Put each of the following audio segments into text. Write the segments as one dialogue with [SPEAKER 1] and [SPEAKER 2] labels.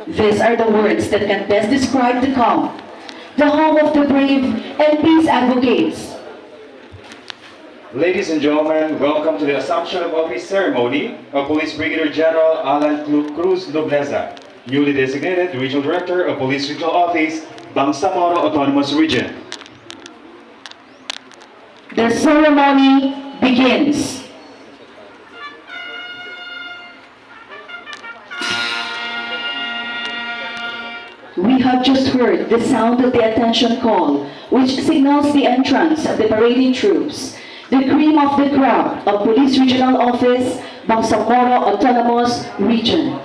[SPEAKER 1] These are the words that can best describe the calm, the home of the brave and peace advocates.
[SPEAKER 2] Ladies and gentlemen, welcome to the Assumption of Office ceremony of Police Brigadier General Allan Cruz Nobleza, newly designated Regional Director of Police Regional Office, Bangsamoro Autonomous Region.
[SPEAKER 1] The ceremony begins. We have just heard the sound of the attention call, which signals the entrance of the parading troops, the cream of the crop of Police Regional Office, Bangsamoro Autonomous Region.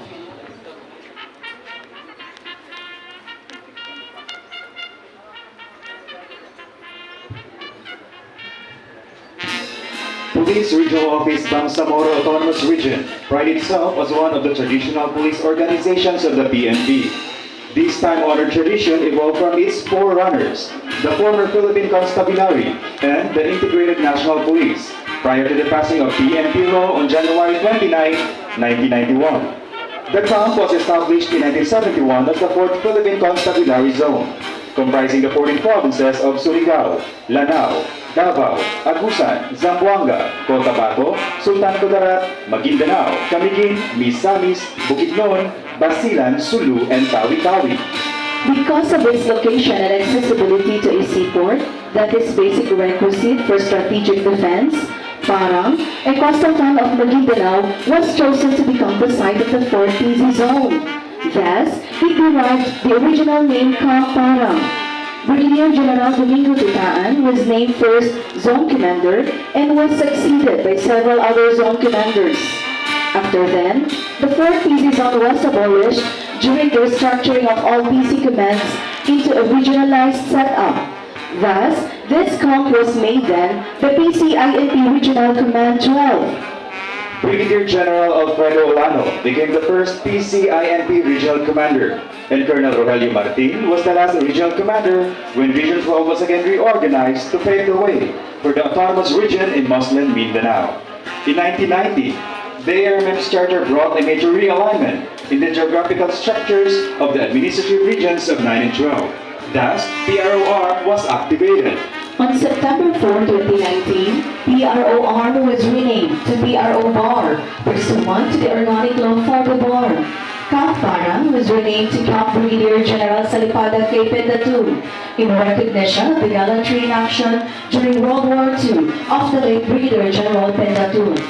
[SPEAKER 2] Police Regional Office Bangsamoro Autonomous Region prides itself as one of the traditional police organizations of the PNP. This time-honored tradition evolved from its forerunners, the former Philippine Constabulary and the Integrated National Police, prior to the passing of PNP law on January 29, 1991. The camp was established in 1971 as the 4th Philippine Constabulary Zone, comprising the 14 provinces of Surigao, Lanao, Davao, Agusan, Zamboanga, Cotabato, Sultan Kudarat, Maguindanao, Camiguin, Misamis, Bukidnon, Basilan, Sulu, and Tawi-Tawi.
[SPEAKER 1] Because of its location and accessibility to a seaport, that is basic requisite for strategic defense, Parang, a coastal town of Maguindanao, was chosen to become the site of the 4th PZ Zone. Thus, it derived the original name Parang. Brigadier General Domingo Tutaan was named first Zone Commander and was succeeded by several other Zone Commanders. After then, the 4th PC Zone was abolished during the restructuring of all PC commands into a regionalized setup. Thus, this comp was made then the PCINP Regional Command 12.
[SPEAKER 2] Brigadier General Alfredo Olano became the first PCINP Regional Commander, and Colonel Rogelio Martin was the last Regional Commander when Region 12 was again reorganized to pave the way for the autonomous region in Muslim Mindanao. In 1990, the ARMM's charter brought a major realignment in the geographical structures of the administrative regions of 9 and 12. Thus, PROR was activated.
[SPEAKER 1] On September 4, 2019, PROR was renamed to PRO-BAR, pursuant to the organic law for the BAR. Camp Parang was renamed to Camp Brigadier General Salipada K.Pendatun in recognition of the gallantry in action during World War II of the late Brigadier General Pendatun.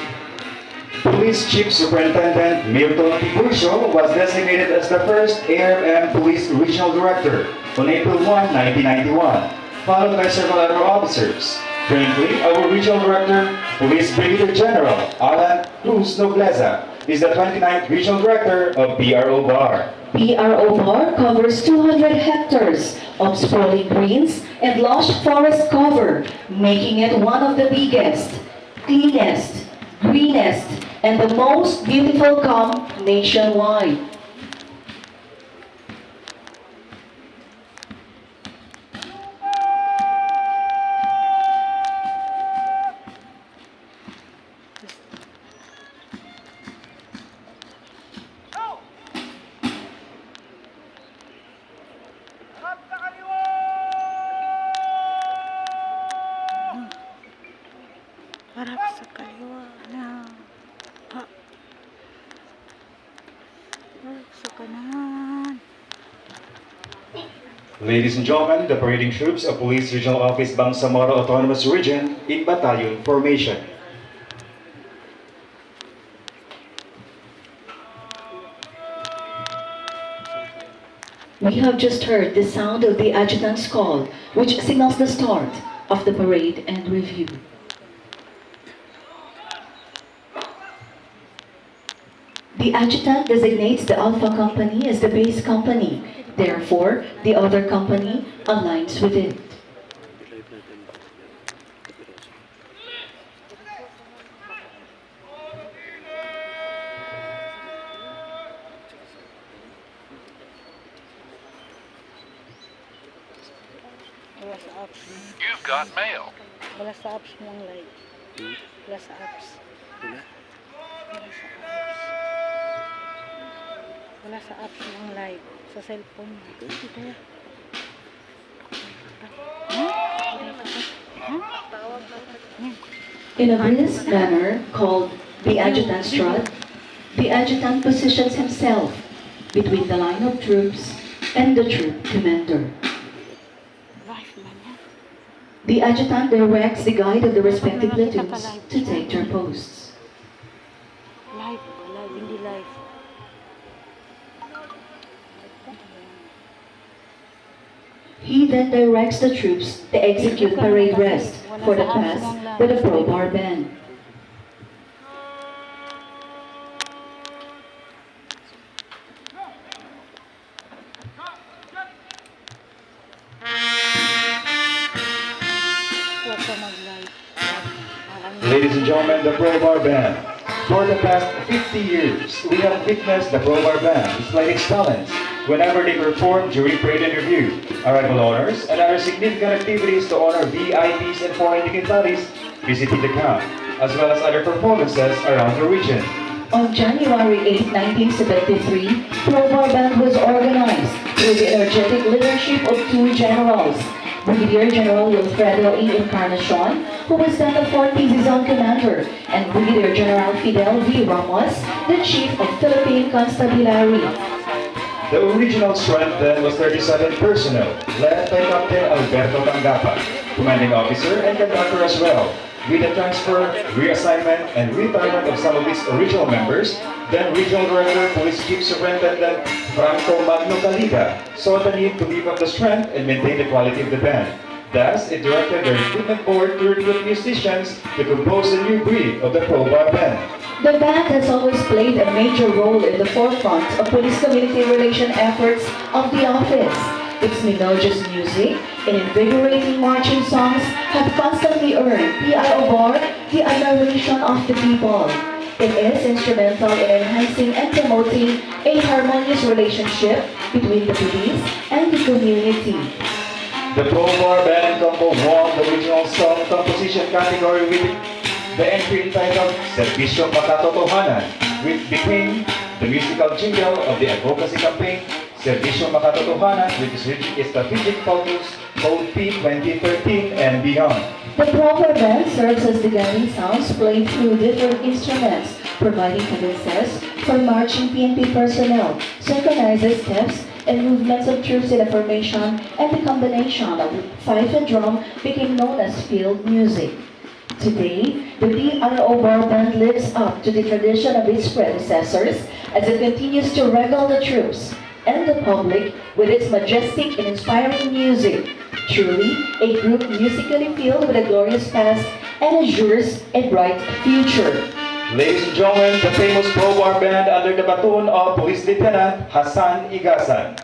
[SPEAKER 2] Police Chief Superintendent Milton Tiburcio was designated as the first ARM Police Regional Director on April 1, 1991, followed by several other officers. Currently, our Regional Director, Police Brigadier General Allan Cruz Nobleza, is the 29th Regional Director of PRO-BAR.
[SPEAKER 1] PRO-BAR covers 200 hectares of sprawling greens and lush forest cover, making it one of the biggest, cleanest, greenest, and the most beautiful camp nationwide.
[SPEAKER 3] Harap sa kaliwa na. Harap sa kanan.
[SPEAKER 2] Ladies and gentlemen, the parading troops of Police Regional Office Bangsamoro Autonomous Region in battalion formation.
[SPEAKER 1] We have just heard the sound of the adjutant's call, which signals the start of the parade and review. The adjutant designates the Alpha Company as the base company. Therefore, the other company aligns with it.
[SPEAKER 4] You've got mail.
[SPEAKER 3] Wala sa apps mong like. Wala sa apps. Wala sa apps. Wala sa apps ng live. Sa cellphone mo. Dito yan.
[SPEAKER 1] In a brisk manner called the adjutant strut, the adjutant positions himself between the line of troops and the troop commander.
[SPEAKER 3] Live man yan.
[SPEAKER 1] The adjutant directs the guide of the respective platoons to take their posts.
[SPEAKER 3] Live. Live. Hindi live.
[SPEAKER 1] He then directs the troops to execute parade rest for the pass with a crowbar band.
[SPEAKER 3] Huwag ka mag-live.
[SPEAKER 2] Ladies and gentlemen, the crowbar band. For the past 50 years, we have witnessed the crowbar band display its talents whenever they perform during parade and review, arrival honors, and other significant activities to honor VIPs and foreign dignitaries visiting the camp, as well as other performances around the region.
[SPEAKER 1] On January 8, 1973, Crowbar Band was organized through the energetic leadership of two generals, Brigadier General Wilfredo E. Encarnacion, who was then the 40th Zone Commander, and Brigadier General Fidel V. Ramos, the Chief of Philippine Constabulary.
[SPEAKER 2] The original strength then was 37 personnel, led by Captain Alberto Tangapa, commanding officer and conductor as well. With the transfer, reassignment, and retirement of some of its original members, then Regional Director, Police Chief Superintendent Franco Magno Caliga saw the need to keep up the strength and maintain the quality of the band. Thus, it directed the recruitment board to recruit musicians to compose a new breed of the crowbar band.
[SPEAKER 1] The band has always played a major role in the forefront of police-community relation efforts of the office. Its melodious music and invigorating marching songs have constantly earned PIO Bar the admiration of the people. It is instrumental in enhancing and promoting a harmonious relationship between the police and the community.
[SPEAKER 2] The crowbar band combo won the original song composition category with the entry entitled Servisyo Makatotohanan, between the musical jingle of the advocacy campaign Servisyo Makatotohanan, which is strategic focus code P 2013 and beyond.
[SPEAKER 1] The proper band serves as the guiding sounds played through different instruments, providing cadences for marching PNP personnel, synchronizes steps and movements of troops in a formation, and the combination of fife and drum became known as field music. Today, the PRO Bar Band lives up to the tradition of its predecessors as it continues to regale the troops and the public with its majestic and inspiring music. Truly, a group musically filled with a glorious past and assures a bright future.
[SPEAKER 2] Ladies and gentlemen, the famous crowbar band under the baton of Police Lieutenant Hassan Igasan.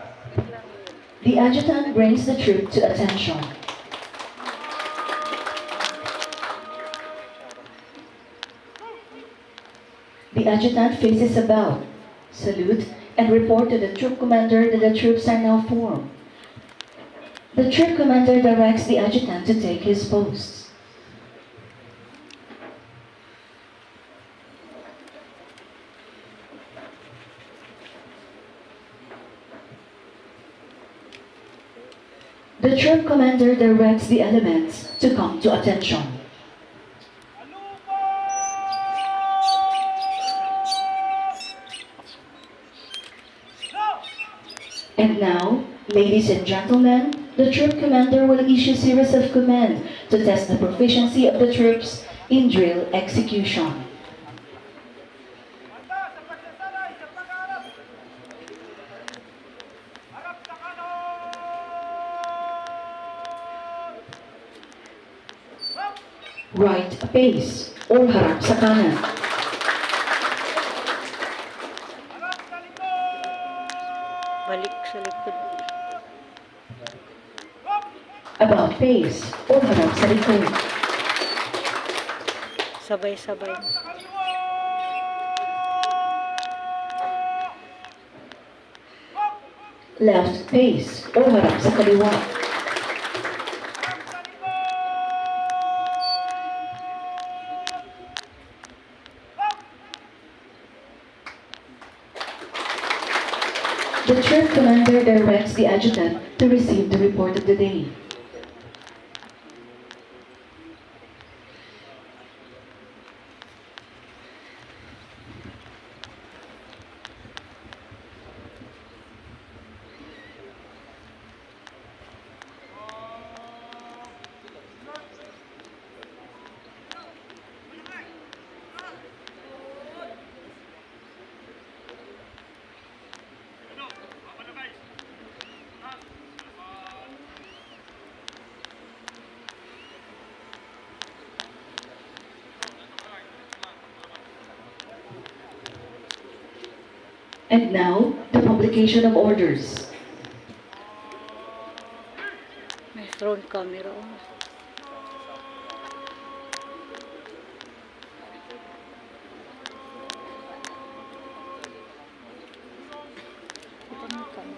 [SPEAKER 1] The adjutant brings the troop to attention. The adjutant faces about, salute, and report to the troop commander that the troops are now formed. The troop commander directs the adjutant to take his posts. The troop commander directs the elements to come to attention. And now, ladies and gentlemen, the troop commander will issue series of command to test the proficiency of the troops in drill execution. Right pace or harap sa kanan.
[SPEAKER 3] Balik sa likod.
[SPEAKER 1] About face or harap sa likod.
[SPEAKER 3] Sabay-sabay.
[SPEAKER 1] Left face or harap sa kaliwa. the troop commander directs the adjutant to receive the report of the day. And now, the publication of orders.
[SPEAKER 3] May front camera. Ito yung camera.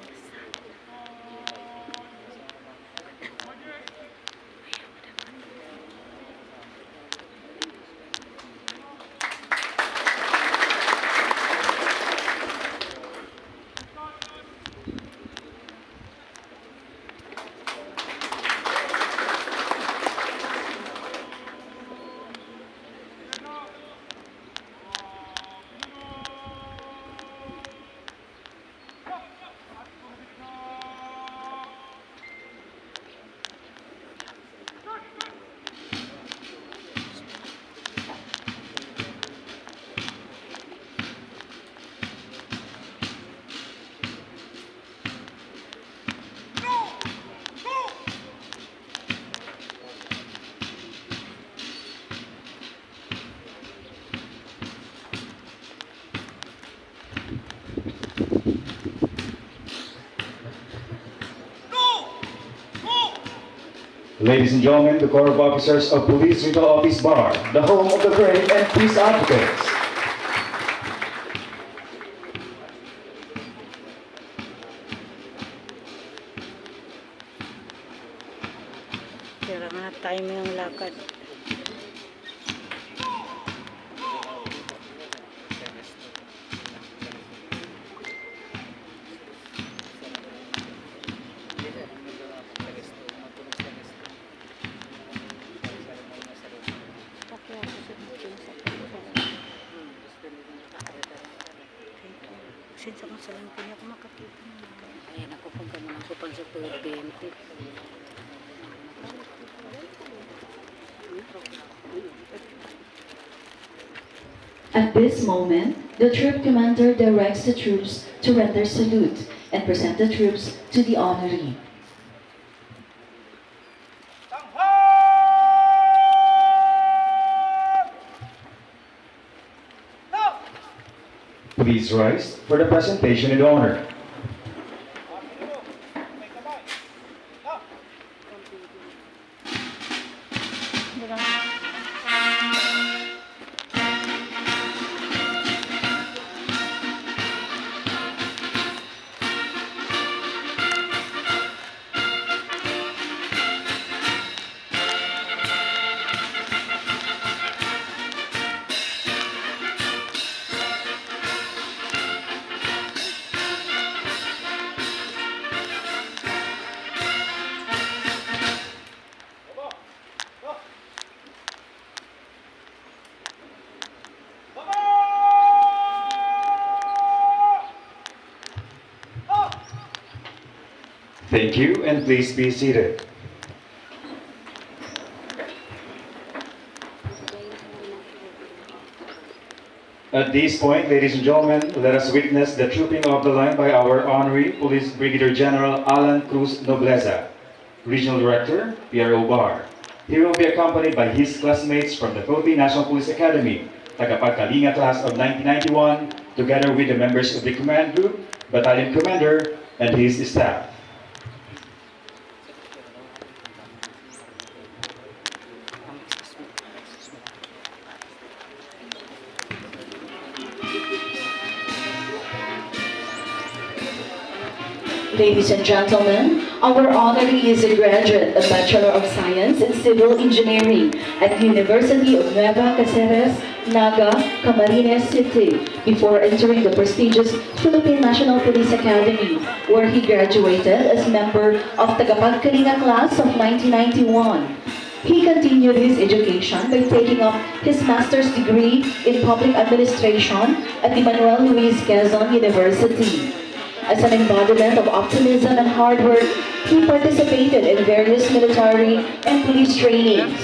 [SPEAKER 2] Ladies and gentlemen, the Corps of Officers of Police Regional Office Bar, the home of the brave and peace advocates.
[SPEAKER 3] Kaya nga timing ang lakad. Sinsa kung saan hindi ako makakita naman. Ayan ako kung gano'n ako pang sa 20.
[SPEAKER 1] At this moment, the troop commander directs the troops to render salute and present the troops to the honoree.
[SPEAKER 2] Please rise for the presentation in honor. Thank you, and please be seated. At this point, ladies and gentlemen, let us witness the trooping of the line by our Honorary Police Brigadier General Allan Cruz Nobleza, Regional Director, PRO Bar. He will be accompanied by his classmates from the Philippine National Police Academy, Tagapagkalinga class of 1991, together with the members of the command group, battalion commander, and his staff.
[SPEAKER 1] Ladies and gentlemen, Our honoree is a graduate of Bachelor of Science in Civil Engineering at University of Nueva Cáceres, Naga, Camarines City, before entering the prestigious Philippine National Police Academy, where he graduated as member of Tagapagkalinga class of 1991. He continued his education by taking up his master's degree in public administration at Emmanuel Luis Quezon University. As an embodiment of optimism and hard work, he participated in various military and police trainings.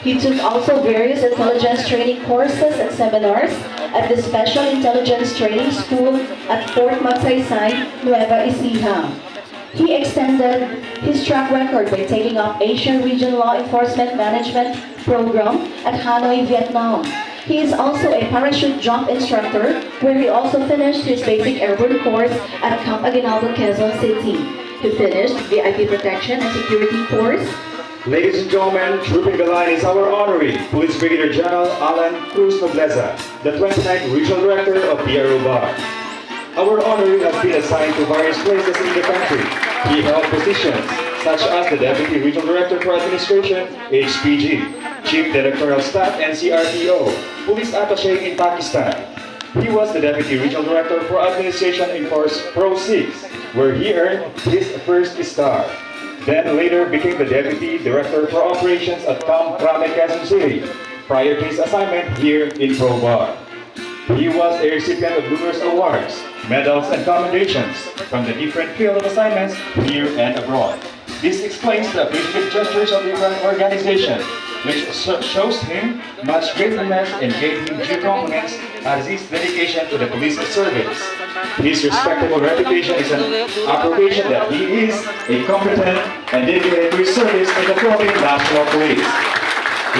[SPEAKER 1] He took also various intelligence training courses and seminars at the Special Intelligence Training School at Fort Magsaysay, Nueva Ecija. He extended his track record by taking up Asian Region Law Enforcement Management Program at Hanoi, Vietnam. He is also a parachute jump instructor, where he also finished his basic airborne course at Camp Aguinaldo, Quezon City. He finished VIP protection and security course.
[SPEAKER 2] Ladies and gentlemen, trooping the line is our honoree, Police Brigadier General Allan Cruz Nobleza, the 29th Regional Director of PRO Bar. Our honoree has been assigned to various places in the country. He held positions such as the Deputy Regional Director for Administration, HPG, Chief Directorial Staff, NCRPO, Police Attaché in Pakistan. He was the Deputy Regional Director for Administration in Force Pro 6, where he earned his first star. Then later became the Deputy Director for Operations at Camp Crame, Quezon City, prior to his assignment here in Pro Bar. He was a recipient of numerous awards, medals, and commendations from the different field of assignments here and abroad. This explains the appreciative gestures of the organization, which shows him much gratefulness and gave him due compliments as his dedication to the police service. His respectable reputation is an approbation that he is a competent and dedicated to his service in the Philippine National Police.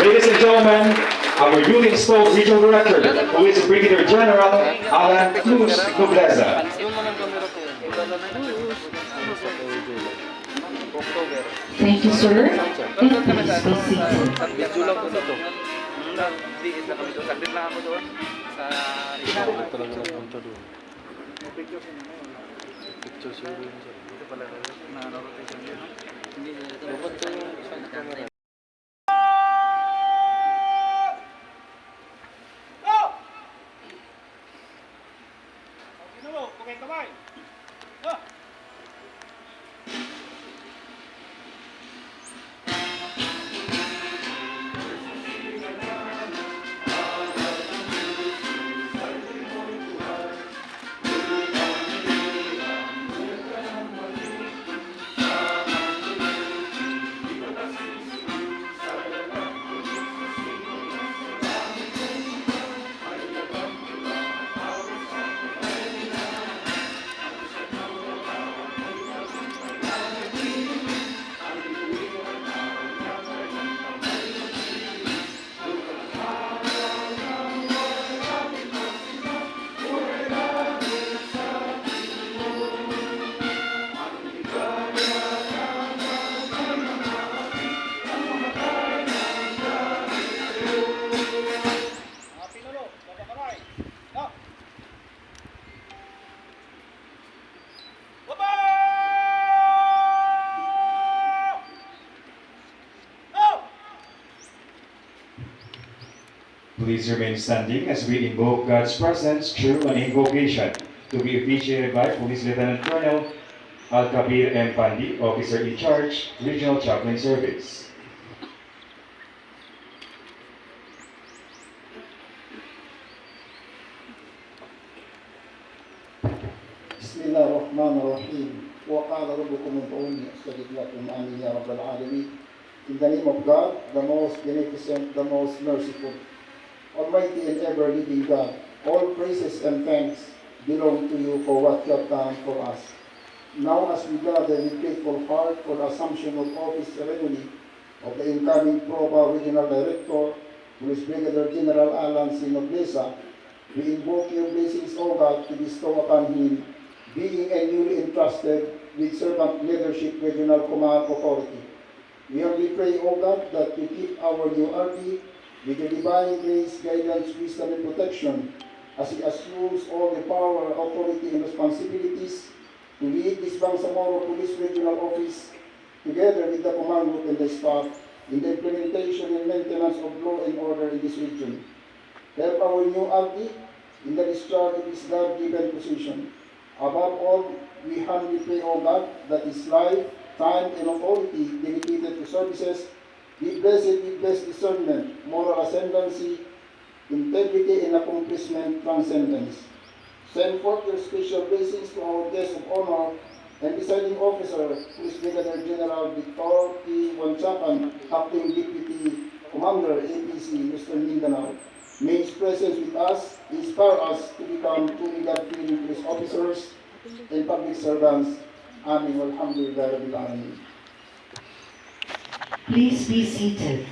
[SPEAKER 2] Ladies and gentlemen, our newly installed Regional Director, Police Brigadier General Allan Cruz Nobleza.
[SPEAKER 1] Thank you, sir. And please be seated.
[SPEAKER 2] Please remain standing as we invoke God's presence through an invocation to be officiated by Police Lieutenant Colonel Al-Kabir M. Pandi, Officer in Charge, Regional Chaplain Service.
[SPEAKER 4] Bismillahirrahmanirrahim. وقال ربكم ادعوني استجب لكم آمين يا رب العالمين. In the name of God, the most beneficent, the most merciful, Almighty and ever-living God, all praises and thanks belong to you for what you have done for us. Now as we gather with grateful heart for the assumption of office ceremony of the incoming PROBA Regional Director, Police Brigadier General Allan C. Nobleza, we invoke your blessings, O God, to bestow upon him, being a newly entrusted with servant leadership regional command authority. We humbly pray, O God, that you keep our new RD with your divine grace, guidance, wisdom, and protection as he assumes all the power, authority, and responsibilities to lead this Bangsamoro Police Regional Office together with the command group and the staff, in the implementation and maintenance of law and order in this region. Help our new ALTI in the discharge of his God-given position. Above all, we humbly pray, O God, that his life, time, and authority dedicated to services be blessed with best discernment, moral ascendancy, integrity, and accomplishment transcendence. Send forth your special blessings to our guest of honor and Presiding Officer, Police Brigadier General Victor P. Wanchakan, Acting Deputy Commander, APC, Western Mindanao. May his presence with us inspire us to become truly God-fearing police officers and public servants. Amin. Walhamdulillah Rabbil Alamin.
[SPEAKER 1] Please be seated.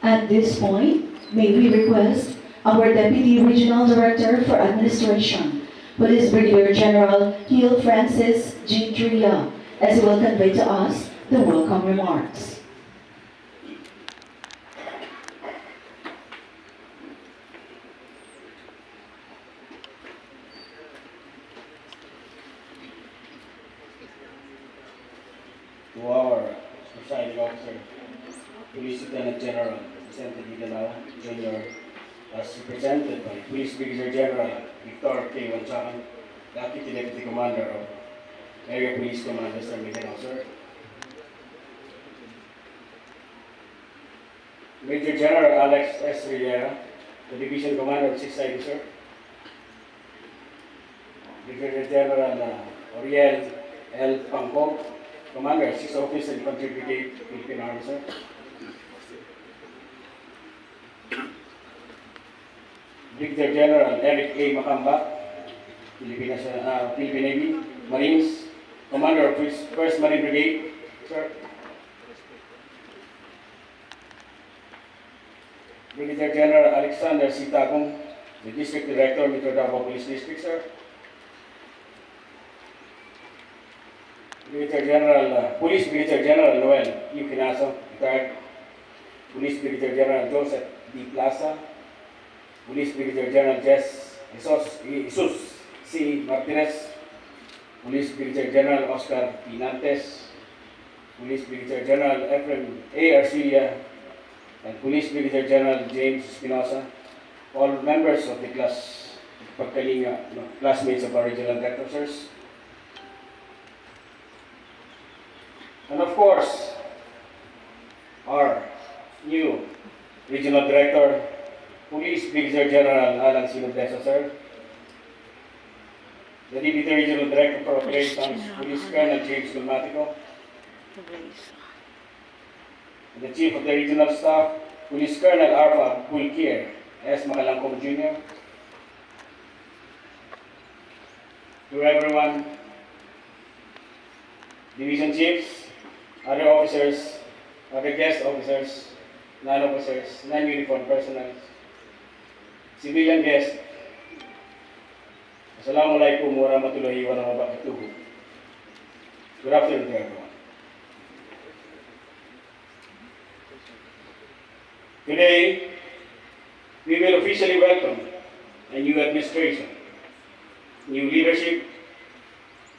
[SPEAKER 1] At this point, may we request our Deputy Regional Director for Administration, Police Brigadier General Gil Francis G. Tria, as he will convey to us the welcome remarks.
[SPEAKER 5] To our Presiding Officer, Police Lieutenant General Vicente D.DANAO Jr., as represented by Police Brigadier General Victor K. Wanchakan, Deputy Deputy Commander of Area Police Command, Western Mindanao, sir. Major General Alex S. Rivera, the Division Commander of 6th ID, sir. Brigadier General Oriel L. Pangkog, Commander, 6th Officer, Infantry Brigade, Philippine Army, sir. Brigadier General Eric A. Macamba, Philippine Navy, Marines, Commander of 1st Marine Brigade, sir. Brigadier General Alexander C. Tagong, the District Director, Metro Davao Police District, sir. Brigadier General, Police Brigadier General Noel U. Quinaso, retired. Police Brigadier General Joseph D. Plaza, Police Brigadier General Jesus C. Martinez, Police Brigadier General Oscar P. Nantes, Police Brigadier General Ephraim A. Arcia, and Police Brigadier General James Espinosa, all members of the classmates of our regional director officers. And of course, our new Regional Director, Police Brigadier General Allan C. Nobleza, sir. The Deputy Regional Director for Operations, Police Colonel James Gulmatico. And the Chief of the Regional Staff, Police Colonel Arfa Pulkier S. Makalangkong Jr. To everyone, Division Chiefs, other officers, other guest officers, non-officers, non-uniformed personnel, civilian guests, Assalamualaikum warahmatullahi wabarakatuh. Good afternoon to everyone. Today, we will officially welcome a new administration, new leadership,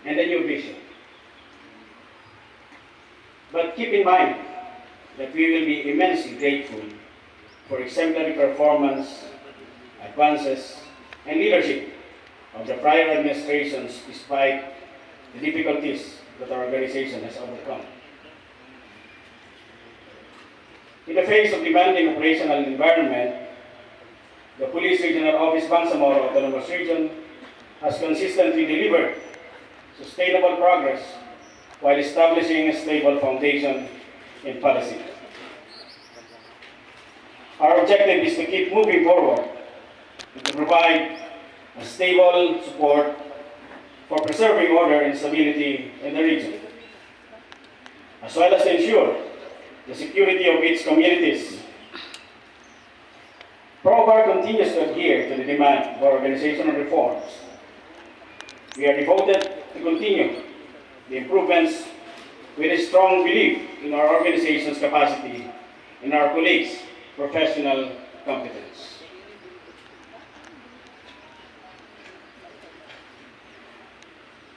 [SPEAKER 5] and a new vision. But keep in mind that we will be immensely grateful for exemplary performance, advances, and leadership of the prior administrations despite the difficulties that our organization has overcome. In the face of demanding operational environment, the Police Regional Office Bangsamoro Autonomous Region has consistently delivered sustainable progress while establishing a stable foundation in policy. Our objective is to keep moving forward and to provide a stable support for preserving order and stability in the region, as well as to ensure the security of its communities. PROBAR continues to adhere to the demand for organizational reforms. We are devoted to continue the improvements with a strong belief in our organization's capacity and our colleagues' professional competence.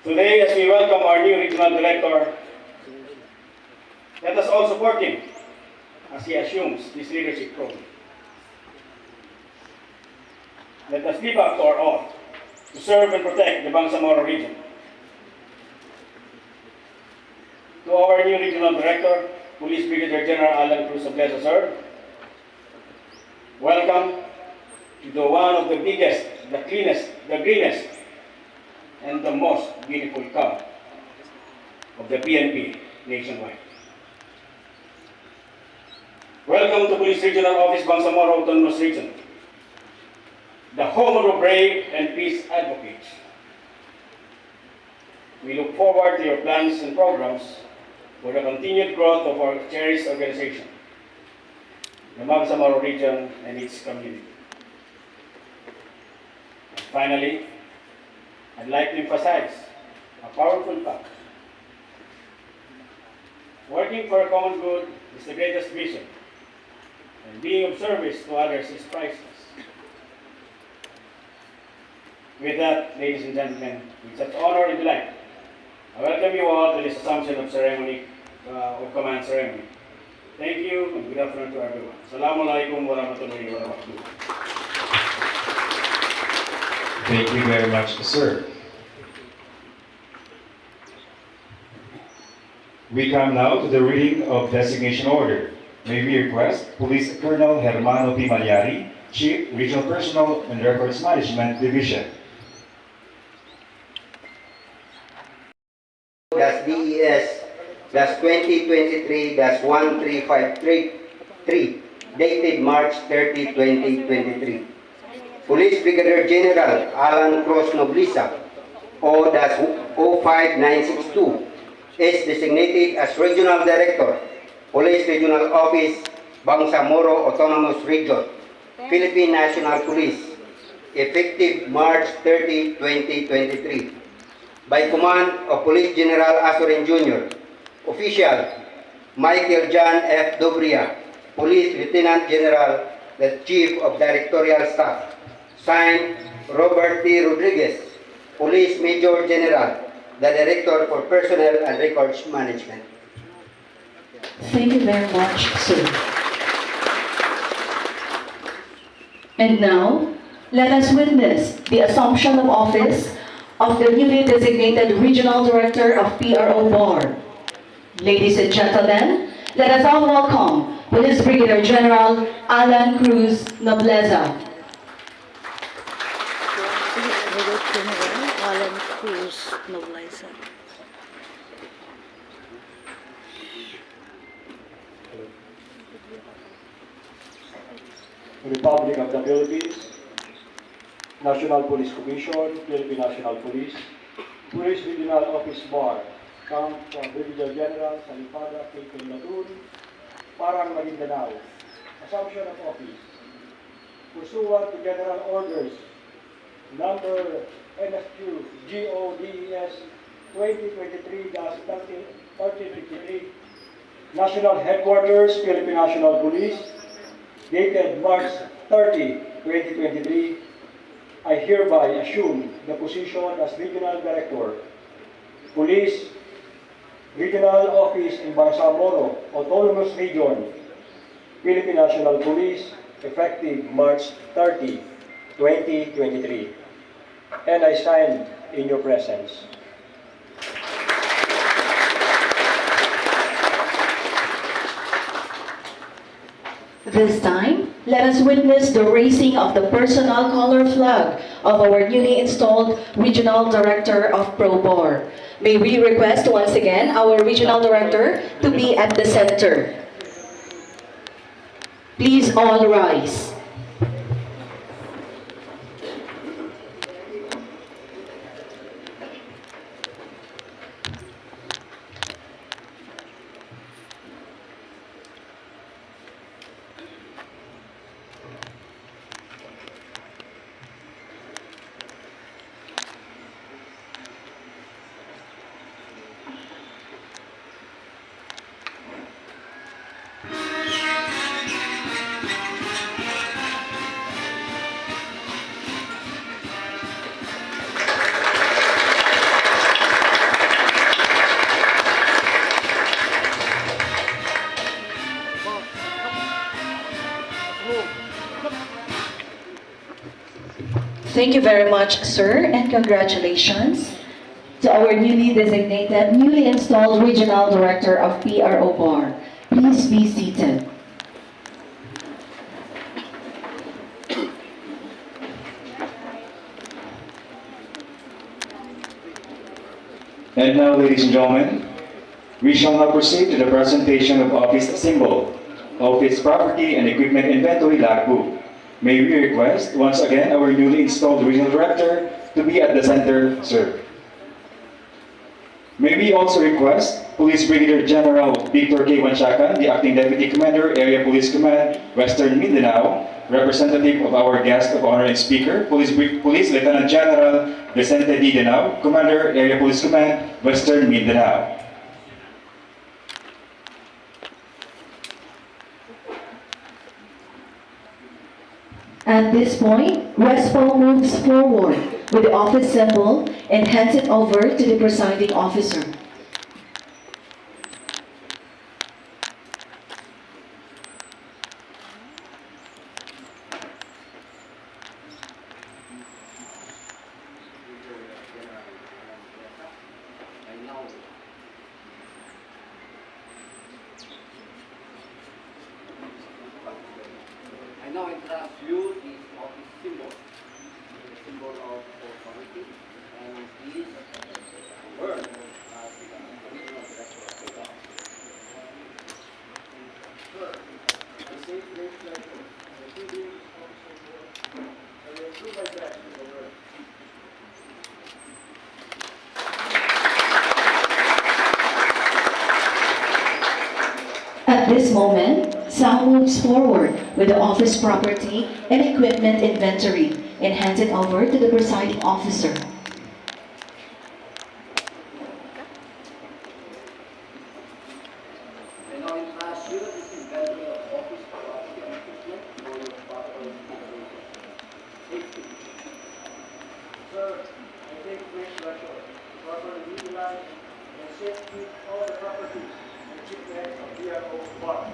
[SPEAKER 5] Today, as we welcome our new regional director, let us all support him as he assumes this leadership role. Let us live up to our oath to serve and protect the Bangsamoro region. To our new regional director, Police Brigadier General Allan Cruz Nobleza, sir, welcome to the one of the biggest, the cleanest, the greenest, and the most beautiful camp of the PNP nationwide. Welcome to Police Regional Office, Bangsamoro Autonomous Region, the home of the brave and peace advocates. We look forward to your plans and programs for the continued growth of our cherished organization, the Bangsamoro region and its community. And finally, I'd like to emphasize a powerful fact. Working for a common good is the greatest vision, and being of service to others is priceless. With that, ladies and gentlemen, with such honor and delight, I welcome you all to this assumption of ceremony, of command ceremony. Thank you and good afternoon to everyone. Assalamualaikum warahmatullahi wabarakatuh.
[SPEAKER 2] Thank you very much, sir. We come now to the reading of designation order. May we request Police Colonel Hermano P. Malyari, Chief Regional Personnel and Records Management Division.
[SPEAKER 6] DES-2023-13533 dated March 30, 2023. Police Brigadier General Allan Cruz Nobleza O-05962 is designated as Regional Director, Police Regional Office, Bangsamoro Autonomous Region, Philippine National Police, effective March 30, 2023. By command of Police General Asorin Jr., Official Michael John F. Dobria, Police Lieutenant General, the Chief of Directorial Staff. Signed, Robert T. Rodriguez, Police Major General, the Director for Personnel and Records Management.
[SPEAKER 1] Thank you very much, sir. And now, let us witness the assumption of office of the newly designated Regional Director of PRO BAR. Ladies and gentlemen, let us all welcome Police Brigadier General Allan Cruz Nobleza.
[SPEAKER 3] Brigadier General Allan Cruz Nobleza.
[SPEAKER 7] Republic of the Philippines, National Police Commission, Philippine National Police, Police Regional Office Bar, Camp Brigadier General Salipada, K.Pendatun, Maguindanao. Assumption of office. Pursuant to General Orders number NSQ GODES 2023-3053, National Headquarters, Philippine National Police, dated March 30, 2023, I hereby assume the position as Regional Director, Police Regional Office in Bangsamoro Autonomous Region, Philippine National Police, effective March 30, 2023. And I sign in your presence.
[SPEAKER 1] This time, let us witness the raising of the personal color flag of our newly installed Regional Director of ProBAR. May we request once again our Regional Director to be at the center. Please all rise. Thank you very much, sir, and congratulations to our newly installed Regional Director of PRO BAR. Please be seated.
[SPEAKER 2] And now, ladies and gentlemen, we shall now proceed to the presentation of office symbol, office property and equipment inventory logbook. May we request once again our newly installed regional director to be at the center, sir. May we also request Police Brigadier General Victor K. Wanchakan, the Acting Deputy Commander, Area Police Command, Western Mindanao, representative of our guest of honor and speaker, Police Lieutenant General Vicente D.DANAO, Commander, Area Police Command, Western Mindanao.
[SPEAKER 1] At this point, RESPO moves forward with the office symbol and hands it over to the presiding officer.
[SPEAKER 6] I now introduce you the office symbol, the symbol of authority, and this word as the regional director of the law. Sir, the same place like the presiding officer, I will do my best in the word.
[SPEAKER 1] At this moment, Sam moves forward with the office property and equipment inventory and hands it over to the presiding officer.
[SPEAKER 6] I now introduce you this inventory of office property and equipment for your proper safety.
[SPEAKER 7] Sir, I take great pleasure to properly utilize and safekeep all the properties and equipment of PRO BAR.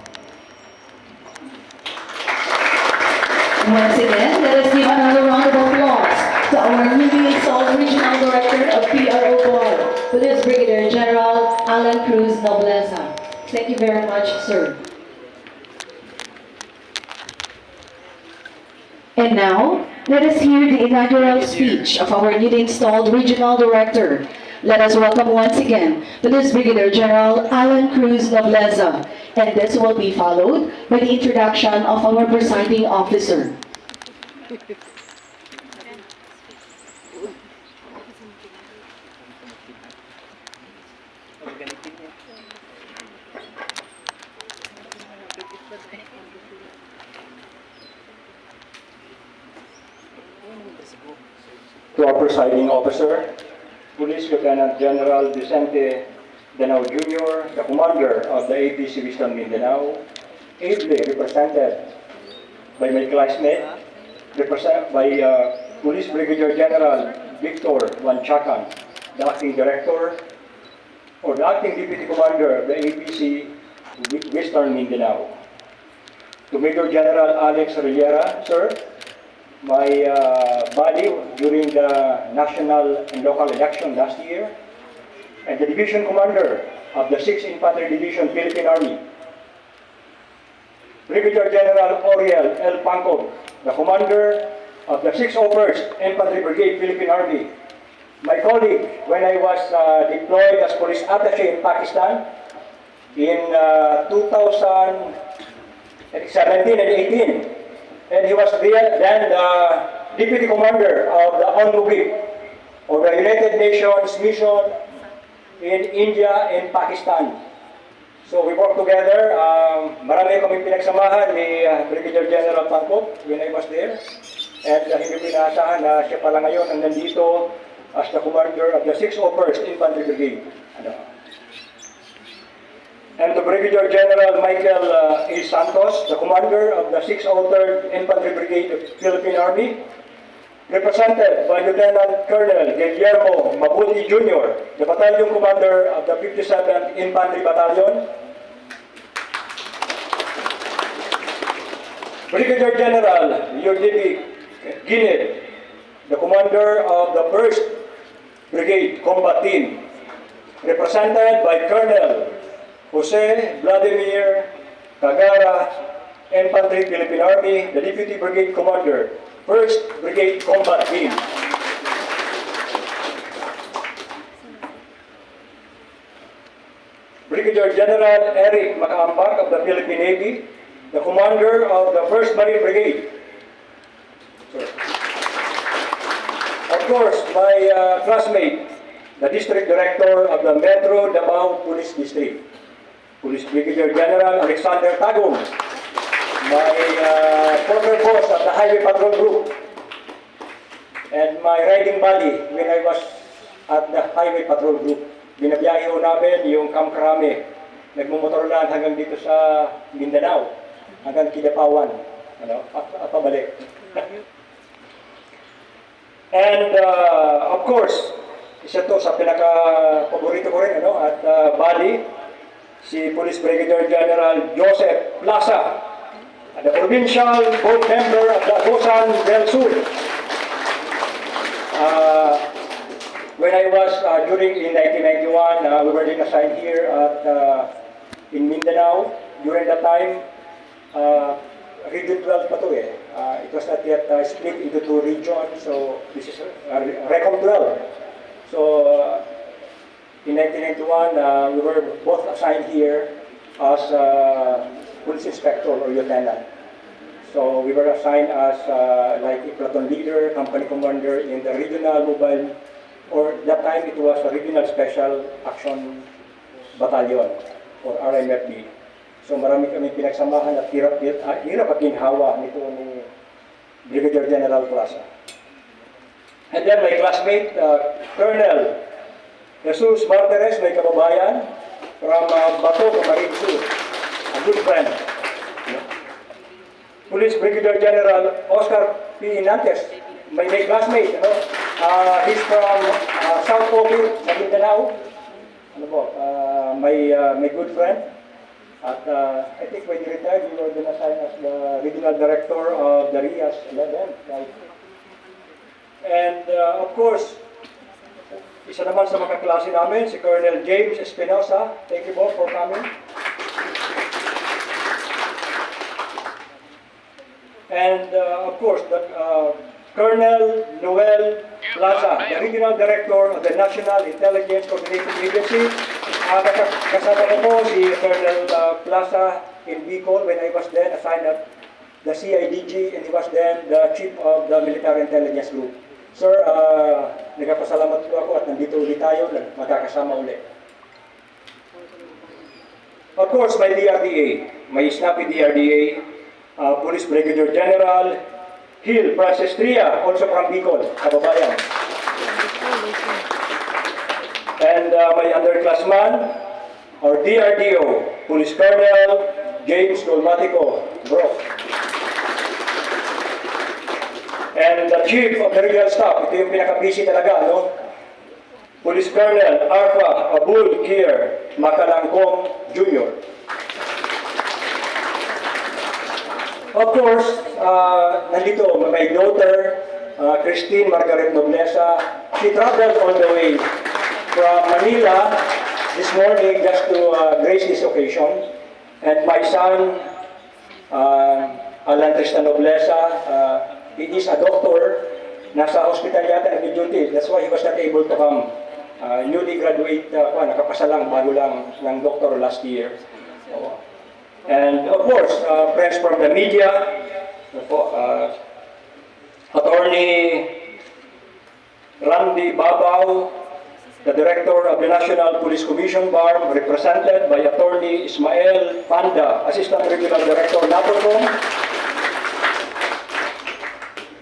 [SPEAKER 1] Once again, let us give another round of applause to our newly installed Regional Director of PRO BAR, Police Brigadier General Allan Cruz Nobleza. Thank you very much, sir. And now, let us hear the inaugural speech of our newly installed Regional Director. Let us welcome once again Police Brigadier General Allan Cruz Nobleza, and this will be followed by the introduction of our presiding officer.
[SPEAKER 7] To our presiding officer, Police Lieutenant General Vicente D.DANAO Jr., the Commander of the APC Western Mindanao, ably represented by my classmate, by Police Brigadier General Victor Wanchakan, the Acting Director, or the Acting Deputy Commander of the APC Western Mindanao. To Major General Alex Rillera, sir, my buddy during the national and local election last year, and the Division Commander of the 6th Infantry Division, Philippine Army, Brigadier General Oriel L. Pancov, the Commander of the 6th First Infantry Brigade, Philippine Army, my colleague when I was deployed as police attaché in Pakistan in 2017 and 18. And he was then the Deputy Commander of the UNMUGIP, or the United Nations Mission in India and Pakistan. So we worked together. Marami kami pinagsamahan ni Brigadier General Pancov when I was there. And hindi ko inaasahan na siya pala ngayon ang nandito as the Commander of the 6th First Infantry Brigade. And to Brigadier General Michael A. Santos, the Commander of the 603rd Infantry Brigade of Philippine Army, represented by Lieutenant Colonel Guillermo Mabuti Jr., the Battalion Commander of the 57th Infantry Battalion, Brigadier General Yurdipi Ginid, the commander of the 1st Brigade Combat Team, represented by Colonel Jose Vladimir Cagara, Infantry Philippine Army, the Deputy Brigade Commander, 1st Brigade Combat Team. Brigadier General Eric Macaambak of the Philippine Navy, the commander of the 1st Marine Brigade. Of course, my classmate, the District Director of the Metro Davao Police District, Police Brigadier General Alexander Tagum, my former boss of the Highway Patrol Group, and my riding buddy when I was at the Highway Patrol Group. Binabiyahe ho namin yung Camp Crame. Nagmumotor lang hanggang dito sa Mindanao, hanggang Kidapawan, at pabalik. And of course, isa to sa pinaka-paborito ko rin, at Bali, si Police Brigadier General Joseph Plaza, the provincial board member of the Agusan del Sur. When I was during in 1991, we were then assigned here at in Mindanao. During that time, Region 12 pa to eh. It was not yet split into 2 regions, so this is Recom 12. So in 1991, we were both assigned here as police inspector or lieutenant. So we were assigned as like a platoon leader, company commander in the regional mobile, or that time it was a Regional Special Action Battalion or RMFB. So marami kami pinagsamahan at hirap at ginhawa nito ni Brigadier General Plaza. And then my classmate, Colonel Jesus Martires, may kababayan from Bato, Camarines Sur, a good friend. Police Brigadier General Oscar P. Nantes, my classmate, he's from South Oki, sa Mindanao. My good friend. At I think when he retired, he was then assigned as the Regional Director of the RIAS 11. Right? And of course, isa naman sa mga kaklase namin, si Colonel James Espinosa. Thank you both for coming. And of course, Colonel Noel Plaza, the Regional Director of the National Intelligence Coordinating Agency. Kasama ko po si Colonel Plaza in Bicol when I was then assigned at the CIDG, and he was then the Chief of the Military Intelligence Group. Sir, nagpapasalamat po ako at nandito ulit tayo, magkakasama ulit. Of course, my DRDA, my snappy DRDA, Police Brigadier General Hill Francis Tria, also from Bicol, kababayan. And my underclassman, our DRDO, Police Colonel James Dolmatico, bro. And the Chief of the Regional Staff, ito yung pinaka-busy talaga, Police Colonel Arfa Abul Kier Makalangkong Jr. Of course, nandito, my daughter, Christine Margaret Nobleza. She traveled all the way from Manila this morning just to grace this occasion. And my son, Alan Cruz Nobleza, he is a doctor, nasa hospital yata nag-duty. That's why he was not able to come. Newly graduate, nakapasa lang, bago lang ng doctor last year. And of course, friends from the media, Attorney Randy Babaw, the Director of the National Police Commission BARM, represented by Attorney Ismael Panda, Assistant Regional Director, NAPOCOM,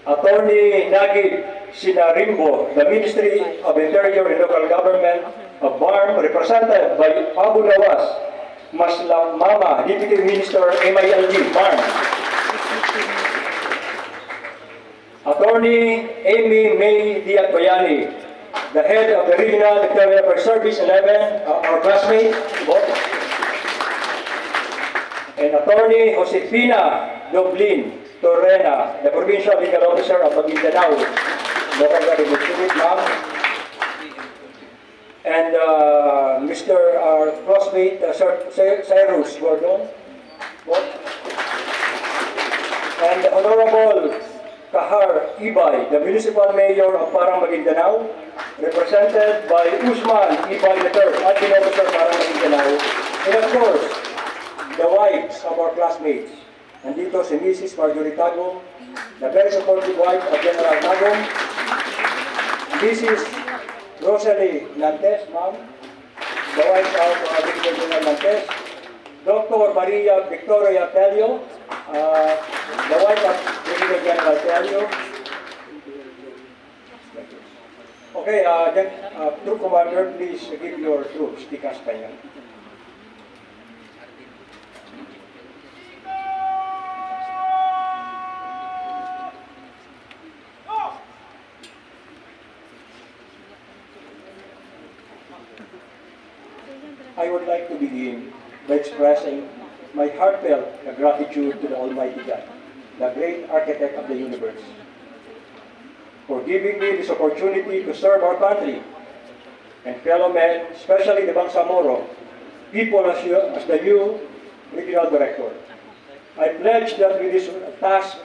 [SPEAKER 7] Attorney Nagid Sinarimbo, the Ministry of Interior and Local Government of BARM, represented by Abunawas, Maslamama, Deputy Minister, MILG, BARM. Attorney Amy May Diatoyani, the head of the Regional Interior Service 11, our classmate, both. And Attorney Josefina Doblin Torrena, the Provincial Legal Officer of Maguindanao, Local Government Unit, ma'am. And Mr. our classmate, Cyrus Gordon. And Honorable Kahar Ibay, the Municipal Mayor of Parang Maguindanao, represented by Usman Ibay III, Acting Officer Parang Maguindanao, and of course, the wives of our classmates. Nandito si Mrs. Marjorie Tagum, the very supportive wife of General Tagum, Mrs. Rosalie Nantes, ma'am, the wife of Brigadier General Nantes, Dr. Maria Victoria Telio, the wife of Brigadier General Telio. Okay, Troop Commander, please give your troops the Castañon. I would like to begin by expressing my heartfelt gratitude to the Almighty God, the great architect of the universe, for giving me this opportunity to serve our country and fellow men, especially the Bangsamoro people as the new regional director. I pledge that with this task,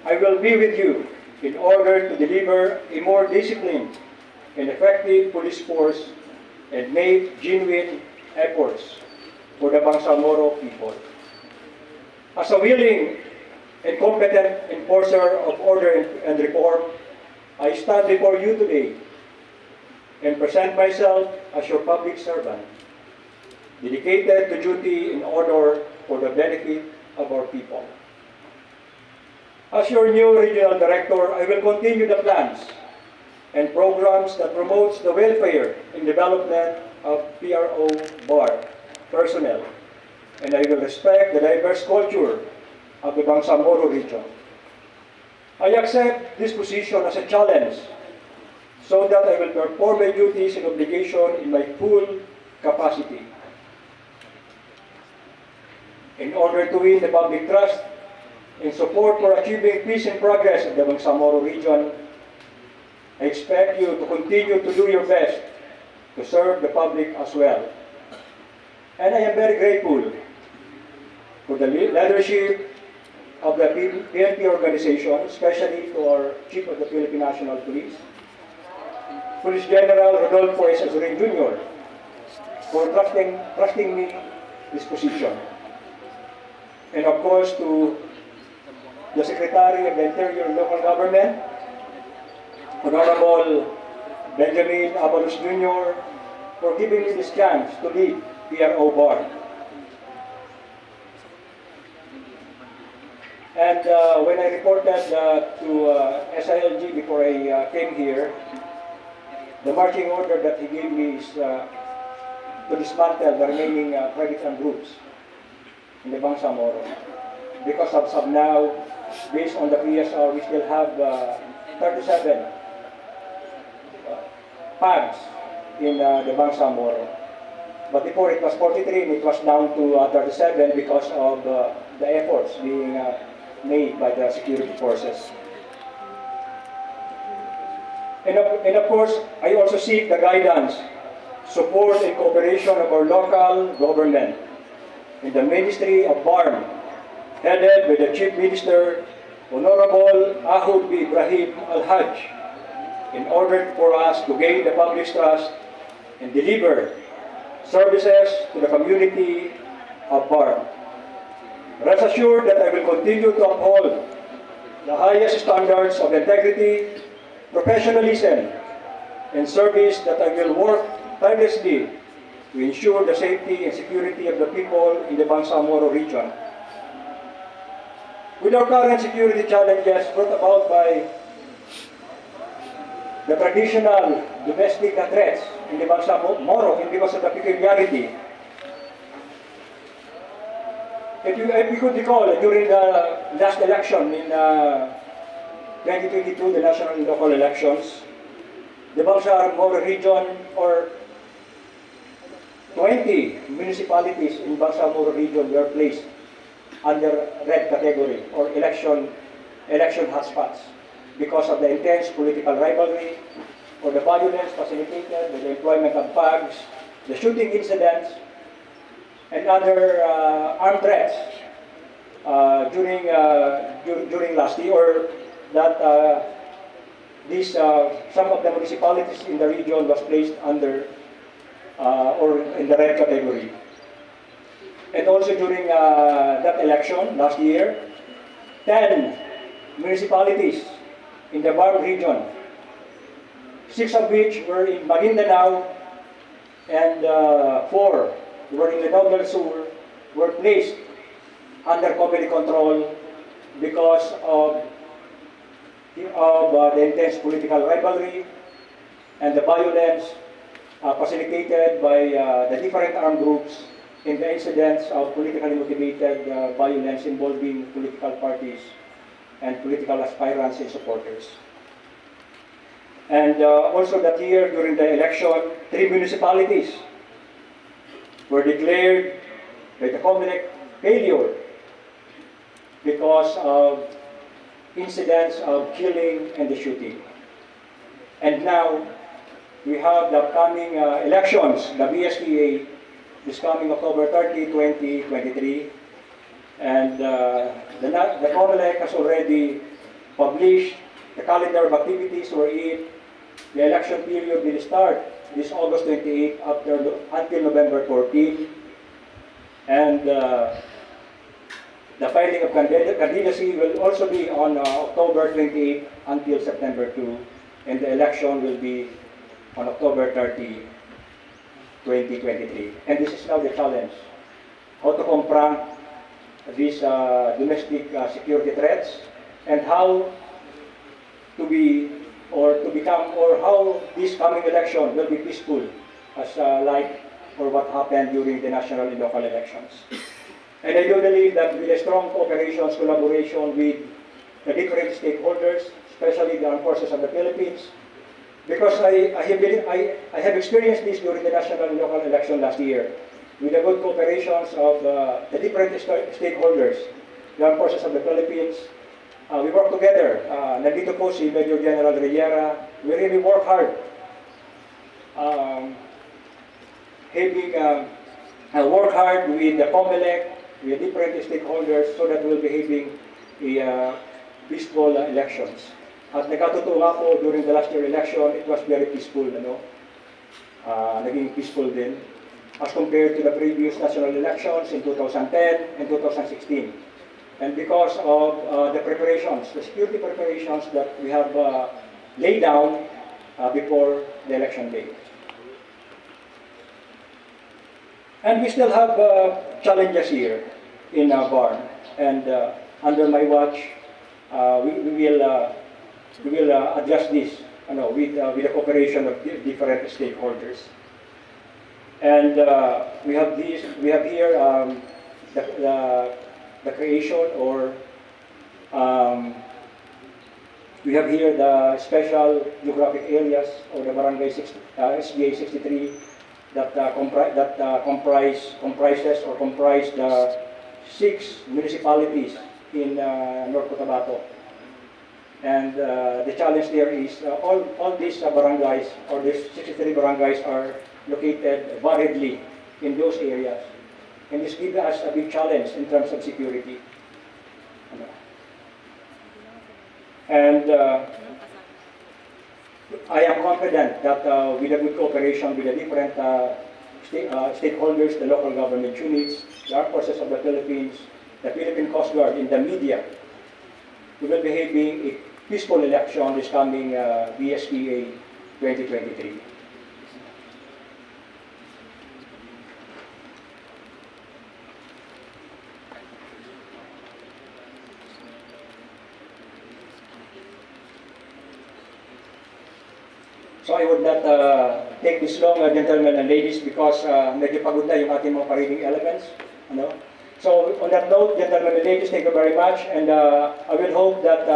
[SPEAKER 7] I will be with you in order to deliver a more disciplined and effective police force and make genuine efforts for the Bangsamoro people. As a willing and competent enforcer of order and reform, I stand before you today and present myself as your public servant, dedicated to duty in order for the benefit of our people. As your new regional director, I will continue the plans and programs that promotes the welfare and development of PRO BAR personnel, and I will respect the diverse culture of the Bangsamoro region. I accept this position as a challenge so that I will perform my duties and obligation in my full capacity. In order to win the public trust and support for achieving peace and progress in the Bangsamoro region, I expect you to continue to do your best to serve the public as well. And I am very grateful for the leadership of the PNP organization, especially to our Chief of the Philippine National Police, Police General Rodolfo S. Azurin Jr., for trusting me this position. And of course to the Secretary of the Interior and Local Government, Honorable Benjamin Abalos Jr., for giving me this chance to lead PRO BAR. And when I reported to SILG before I came here, the marching order that he gave me is to dismantle the remaining private armed groups in the Bangsamoro. Because as of now, based on the PSR, we still have 37 PAGs in the Bangsamoro. But before it was 43 and it was down to 37 because of the efforts being made by the security forces. And of course, I also seek the guidance, support and cooperation of our local government in the Ministry of BARM, headed by the Chief Minister, Honorable Ahud B. Ibrahim Al-Hajj, in order for us to gain the public's trust and deliver services to the community of BARM. Rest assured that I will continue to uphold the highest standards of integrity, professionalism, and service, that I will work tirelessly to ensure the safety and security of the people in the Bangsamoro region. With our current security challenges brought about by the traditional domestic threats in the Bangsamoro, and because of the peculiarity, if we could recall, during the last election in 2022, the national and local elections, the Bangsamoro region, or 20 municipalities in Bangsamoro region, were placed under red category or election hotspots. because of the intense political rivalry or the violence facilitated by the employment of thugs, the shooting incidents, and other armed threats during last year, or that some of the municipalities in the region was placed under or in the red category. And also during that election last year, 10 municipalities in the BARM region, 6 of which were in Maguindanao and 4 were in the Nobleza, were placed under community control because of the intense political rivalry and the violence facilitated by the different armed groups in the incidents of politically motivated violence involving political parties and political aspirants and supporters. And also that year, during the election, 3 municipalities were declared by the COMELEC failure because of incidents of killing and the shooting. And now, we have the upcoming elections, the BSTA, this coming October 30, 2023. And the COMELEC has already published the calendar of activities wherein the election period will start this August 28 until November 14. And the filing of candidacy will also be on October 28 until September 2. And the election will be on October 30, 2023. And this is now the challenge: how to confront these domestic security threats, and how to be or to become, or how this coming election will be peaceful, as like for what happened during the national and local elections. And I do believe that with a strong cooperation, collaboration with the different stakeholders, especially the armed forces of the Philippines, because I have experienced this during the national and local election last year, with the good cooperations of the different stakeholders, the armed forces of the Philippines. We work together. Nandito po si Major General Riera. We really work hard, work hard with the COMELEC, with different stakeholders, so that we'll be having a peaceful elections. At nagkatotoo nga po, during the last year election, it was very peaceful, naging peaceful din, as compared to the previous national elections in 2010 and 2016. And because of the preparations, the security preparations that we have laid down before the election day. And we still have challenges here in BARM, and under my watch, we will address this with the cooperation of different stakeholders. And we have here the creation, or we have here the special geographic areas, or the barangay SBA 63 that comprise the 6 municipalities in North Cotabato. And the challenge there is all these barangays, or these 63 barangays, are located variedly in those areas. And this gives us a big challenge in terms of security. And I am confident that with a good cooperation with the different stakeholders, the local government units, the armed forces of the Philippines, the Philippine Coast Guard, and the media, we will be having a peaceful election this coming BSTA 2023. So I would not take this long, gentlemen and ladies, because medyo pagod na yung ating mga pareading elements. So on that note, gentlemen and ladies, thank you very much, and I will hope that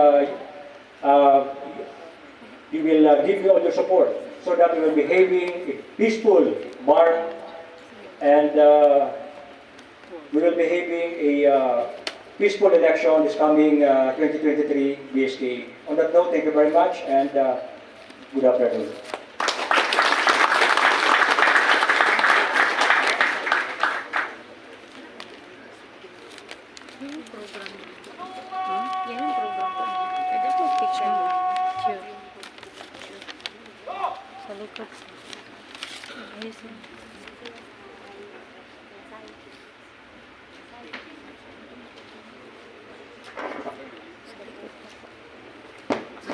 [SPEAKER 7] you will give me all your support, so that we will be having a peaceful BARM, and we will be having a peaceful election this coming 2023 BSTA. On that note, thank you very much, and good afternoon.
[SPEAKER 3] Yung program. Yan ang program ko. Pwede ko picture mo. Sure. Sa likod. Ayos yun.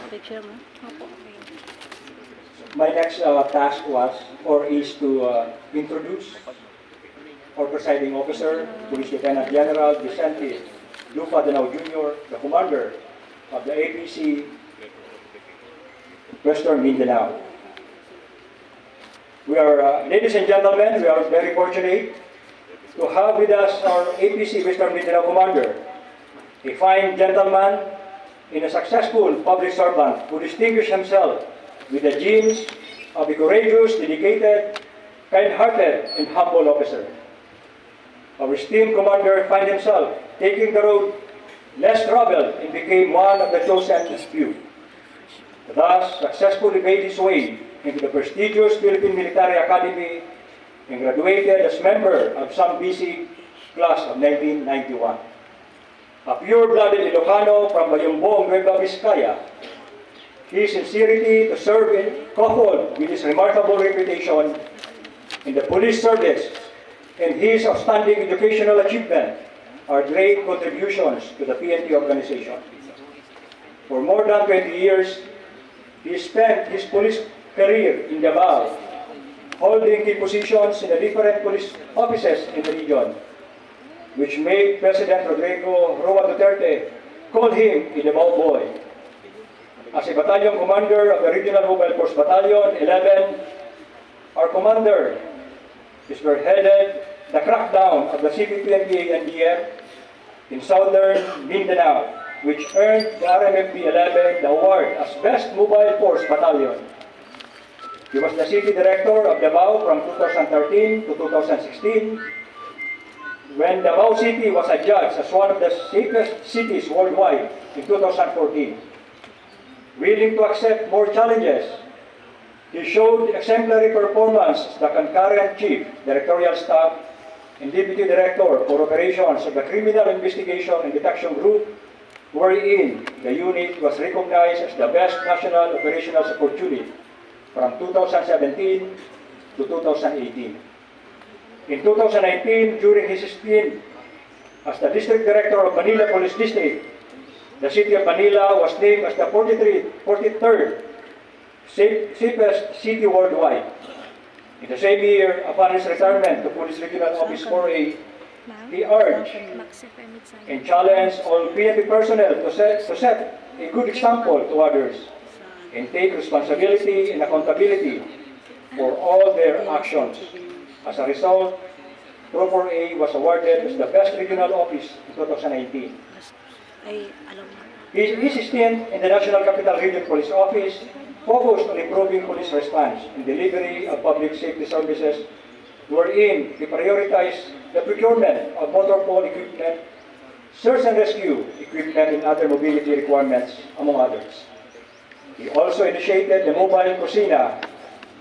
[SPEAKER 3] Picture mo? Opo.
[SPEAKER 7] My next task was, or is to introduce our Presiding Officer, Police Lieutenant General Vicente D.DANAO Jr., the Commander of the APC Western Mindanao. We are, ladies and gentlemen, we are very fortunate to have with us our APC Western Mindanao Commander, a fine gentleman and a successful public servant who distinguished himself with the genes of a courageous, dedicated, kind-hearted, and humble officer. Our esteemed commander found himself taking the road less traveled and became one of the chosen few. Thus, successfully made his way into the prestigious Philippine Military Academy and graduated as member of some BC class of 1991. A pure-blooded Ilocano from Bayumbong, Nueva Vizcaya, his sincerity to serve in coupled with his remarkable reputation in the police service and his outstanding educational achievement are great contributions to the PNP organization. For more than 20 years, he spent his police career in Davao, holding key positions in the different police offices in the region, which made President Rodrigo Roa Duterte call him a Davao boy. As a battalion commander of the Regional Mobile Force Battalion 11, our commander spearheaded the crackdown of the CPP-NPA-NDF in southern Mindanao, which earned the RMFB 11 the award as Best Mobile Force Battalion. He was the city director of Davao from 2013 to 2016, when Davao City was adjudged as one of the safest cities worldwide in 2014. Willing to accept more challenges, he showed exemplary performance as the concurrent chief, directorial staff, and deputy director for operations of the Criminal Investigation and Detection Group, wherein the unit was recognized as the best national operational support unit from 2017 to 2018. In 2019, during his stint as the District Director of Manila Police District, the City of Manila was named as the 43rd safest city worldwide. In the same year, upon his retirement to Police Regional Office 4A, he urged and challenged all PNP personnel to set a good example to others and take responsibility and accountability for all their actions. As a result, Pro 4A was awarded as the best regional office in 2019. His stint in the National Capital Region Police Office focused on improving police response and delivery of public safety services, wherein he prioritized the procurement of motor pool equipment, search and rescue equipment, and other mobility requirements, among others. He also initiated the mobile kusina,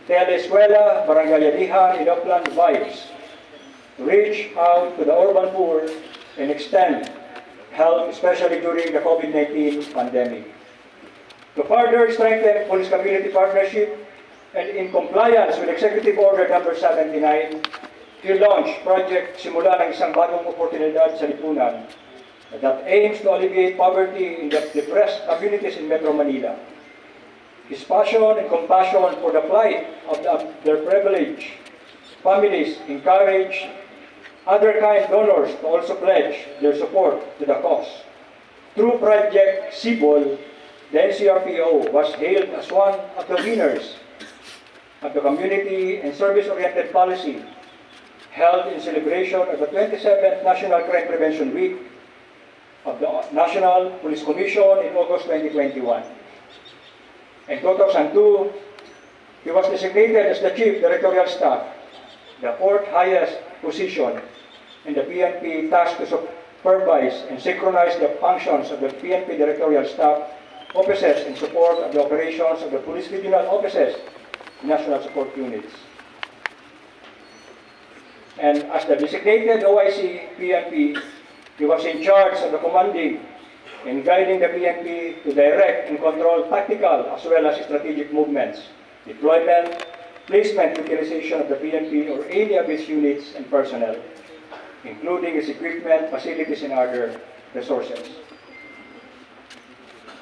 [SPEAKER 7] Telescuela, Barangay Adihan, and Upland Vibes to reach out to the urban poor and extend help, especially during the COVID-19 pandemic. To further strengthen police community partnership and in compliance with Executive Order number 79, he launched Project Simula ng Isang Bagong Oportunidad sa Lipunan that aims to alleviate poverty in the depressed communities in Metro Manila. His passion and compassion for the plight of their privileged families encouraged other kind donors to also pledge their support to the cause. Through Project Sibol, the NCRPO was hailed as one of the winners of the community and service-oriented policy held in celebration of the 27th National Crime Prevention Week of the National Police Commission in August 2021. In 2002, he was designated as the Chief Directorial Staff, the fourth highest position in the PNP tasked to supervise and synchronize the functions of the PNP Directorial Staff offices in support of the operations of the police regional offices, national support units. And as the designated OIC PNP, he was in charge of the commanding and guiding the PNP to direct and control tactical as well as strategic movements, deployment, placement, utilization of the PNP or any of its units and personnel, including its equipment, facilities, and other resources.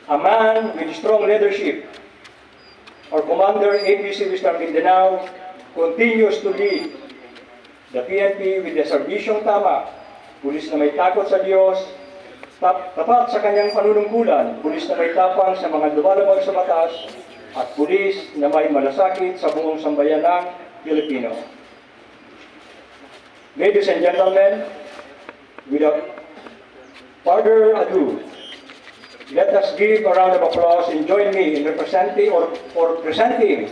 [SPEAKER 7] A man with strong leadership, our Commander APC Western Mindanao continues to lead the PNP with the serbisyong tama, pulis na may takot sa Diyos, tapat sa kanyang panunungkulan, pulis na may tapang sa mga lumalabag sa batas, at pulis na may malasakit sa buong sambayan ng Pilipino. Ladies and gentlemen, without further ado, let us give a round of applause and join me in representing or presenting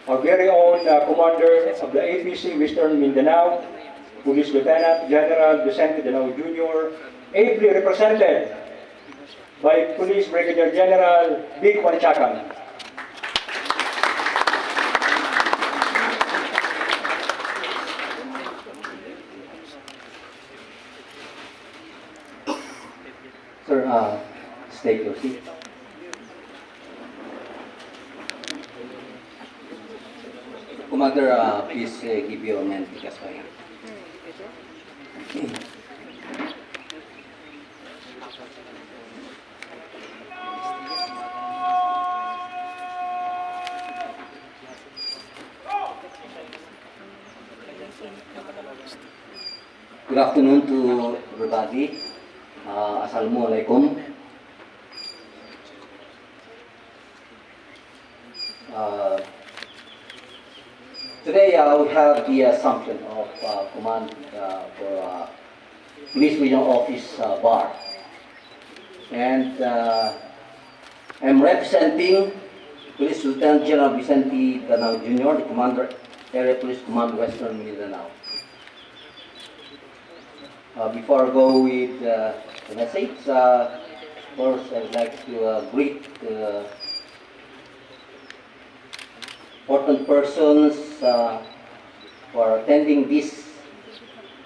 [SPEAKER 7] our very own Commander of the APC Western Mindanao, Police Lieutenant General Vicente D.DANAO Jr., ably represented by Police Brigadier General Big Wanchakan.
[SPEAKER 8] Sir, take your seat. Commander, please give your name to kasabay. Good afternoon to everybody. Assalamualaikum. Today we have the assumption of command for Police Regional Office Bar, and I'm representing Police Lieutenant General Vicente D.DANAO Jr., the Commander, Area Police Command Western Mindanao. Before I go with the message, of course, I would like to greet important persons for attending this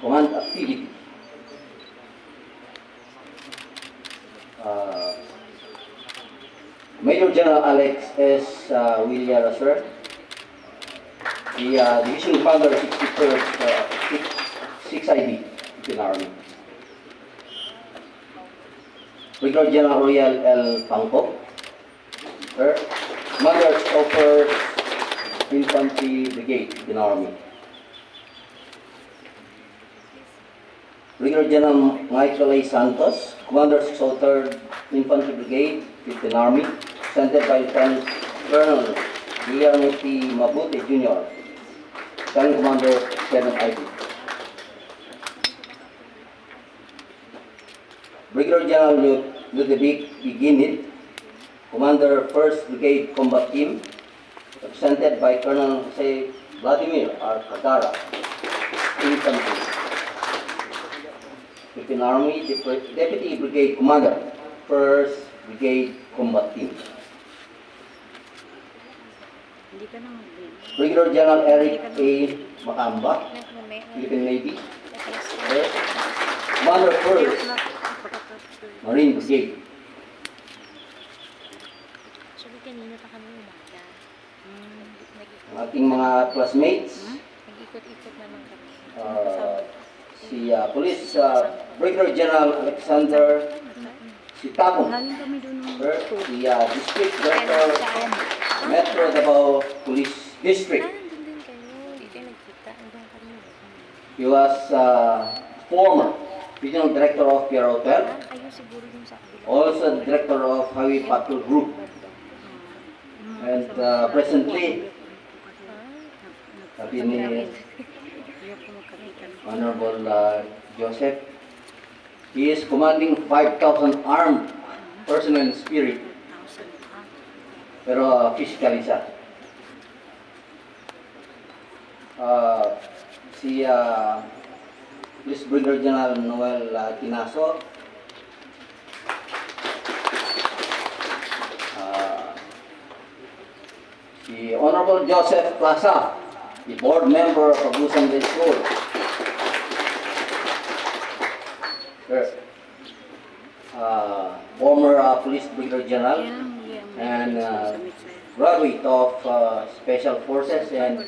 [SPEAKER 8] command activity. Major General Alex S. William, sir, the Division Commander 61st 6IB in Army. Brigadier General Royal L. Pangkop, sir, Commander of Infantry Brigade in Army. Brigadier General Michael A. Santos, Commander 603rd Infantry Brigade, 15th Army, presented by Lieutenant Colonel Guillermo T. Mabute Jr., Lieutenant Commander 7IB. Brigadier General Ludovic Beginit, Commander 1st Brigade Combat Team, represented by Colonel Jose Vladimir R. Kagara, Infantry. 15th Army, Deputy Brigade Commander, 1st Brigade Combat Team. Brigadier General Eric A. Macamba, Philippine Navy, Commander 1st Marine Brigade.
[SPEAKER 3] Actually, kanina pa kami umaga.
[SPEAKER 8] Ang ating mga classmates,
[SPEAKER 3] Nag-ikot-ikot naman kami.
[SPEAKER 8] si Police Brigadier General Alexander Sitabo,
[SPEAKER 3] Galing kami doon ng
[SPEAKER 8] si District Director Metro Davao Police District.
[SPEAKER 3] nandun din kayo. Dito yung nagkita. Nandun kami.
[SPEAKER 8] He was former Regional Director of Pierre Hotel,
[SPEAKER 3] Ayun siguro yung sa kabila.
[SPEAKER 8] also Director of Highway Patrol Group, and presently, sabi ni Honorable Joseph, he is commanding 5,000 armed personnel in spirit, pero physically siya. Si Police Brigadier General Noel Tinaso, the Honorable Joseph Plaza, the board member of Abusan Day School. Sir, former Police Brigade General and graduate of Special Forces and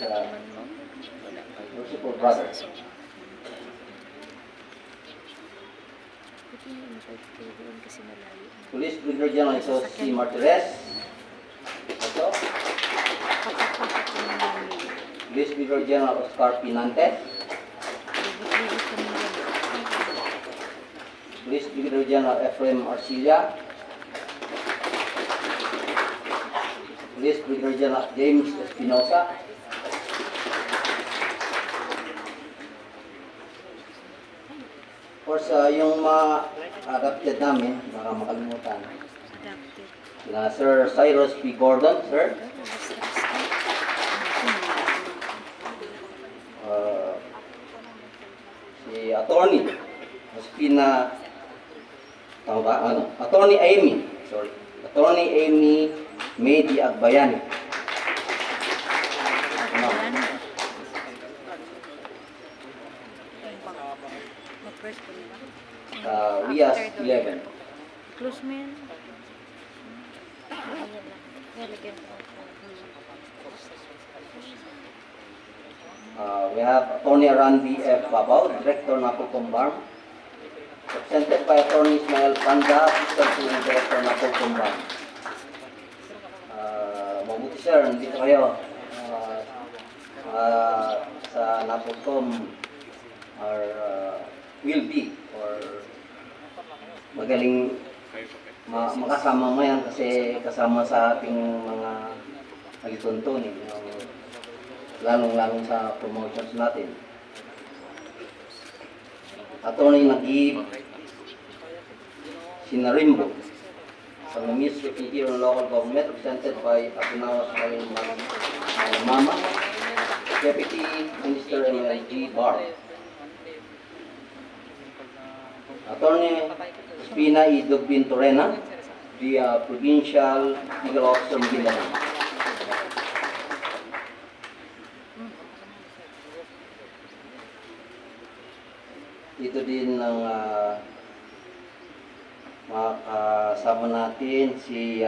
[SPEAKER 8] Merciful Brothers. Police Brigade General ito si Martires. Ito. Police Brigade General Oscar Pinante. Police Brigade General Ephraim Arcilla. Police Brigade General James Espinosa. Of course, yung mga adapted namin, baka makalimutan. Na Sir Cyrus P. Gordon, sir. Si Attorney Ospina, tama ba? Attorney Amy, sorry. Attorney Amy Medi Agbayani. Rias 11.
[SPEAKER 3] Close mo yan.
[SPEAKER 8] We have Attorney Randy F. Babaw, Director ng Kukumbar. Represented by Attorney Ismael Panda, Assistant Director ng Kukumbar. Mabuti sir, nandito kayo. Sa Napolcom will be or magaling makasama mo yan kasi kasama sa ating mga alituntunin, lalong-lalong sa promotions natin. Attorney Nagib Sinarimbo from the Ministry of Interior and Local Government, represented by Abunawas Maslamama, Deputy Minister MILG Bar. Attorney Espina Idobin Torena, the Provincial Legal Officer of Mindanao. Dito din ang makasama natin si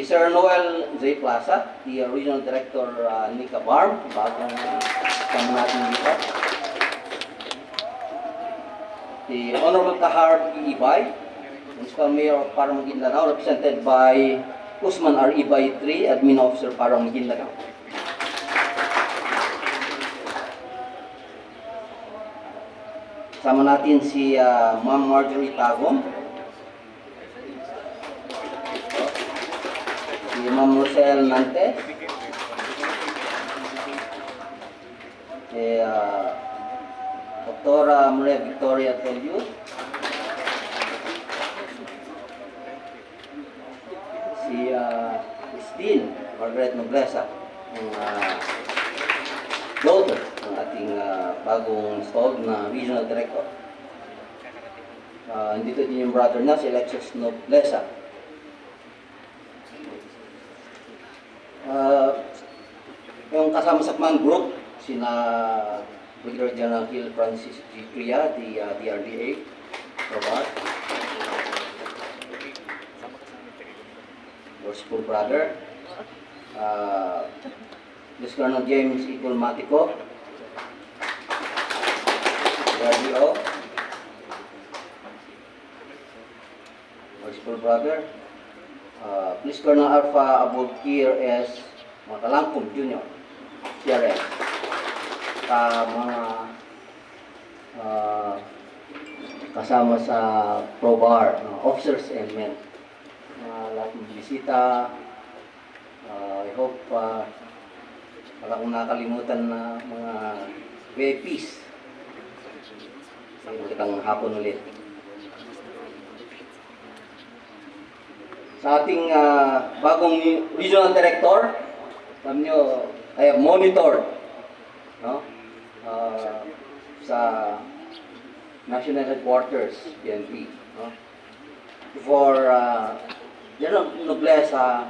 [SPEAKER 8] Sir Noel J. Plaza, the Regional Director Nika Barm, bagong kasama natin dito. The Honorable Kahar P. Ibay, Municipal Mayor of Maguindanao, represented by Usman R. Ibay III, Admin Officer para Maguindanao. Sama natin si Ma'am Marjorie Tagom, si Ma'am Rosel Nantes, si Dr. Maria Victoria Telio, si Christine Margaret Nobleza, ang daughter ng ating bagong installed na Regional Director. Andito din yung brother na, si Alexis Nobleza. Yung kasama sa command group, sina Brigadier General Hill Francis G. Priya, the DRDA, Robert, your school brother, Miss Colonel James Equal Matico, DRDO, your school brother, Police Colonel Alpha Abulkir S. Makalangkum Jr., CRS, mga kasama sa ProBar, officers and men. Lahat ng bisita, I hope wala kong nakalimutan na mga VIPs. Magandang hapon ulit. Sa ating bagong Regional Director, alam nyo, I have monitored, no? Sa National Headquarters, PNP. No? For General Nobleza,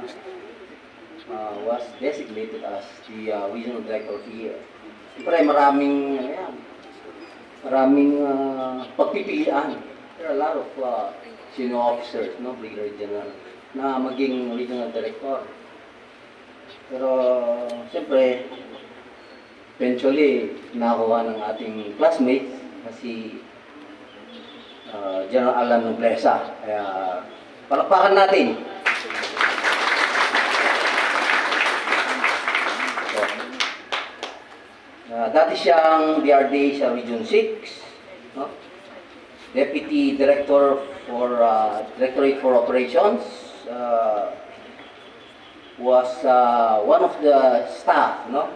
[SPEAKER 8] was designated as the regional director here. Siyempre maraming, pagpipilian. There are a lot of senior officers, no, Brigadier General, na maging regional director. Pero siyempre, eventually, nakuha ng ating classmate na si General Allan Nobleza. Kaya palakpakan natin. Dati siyang DRD sa Region 6, no? Deputy Director for Directorate for Operations, was one of the staff, no?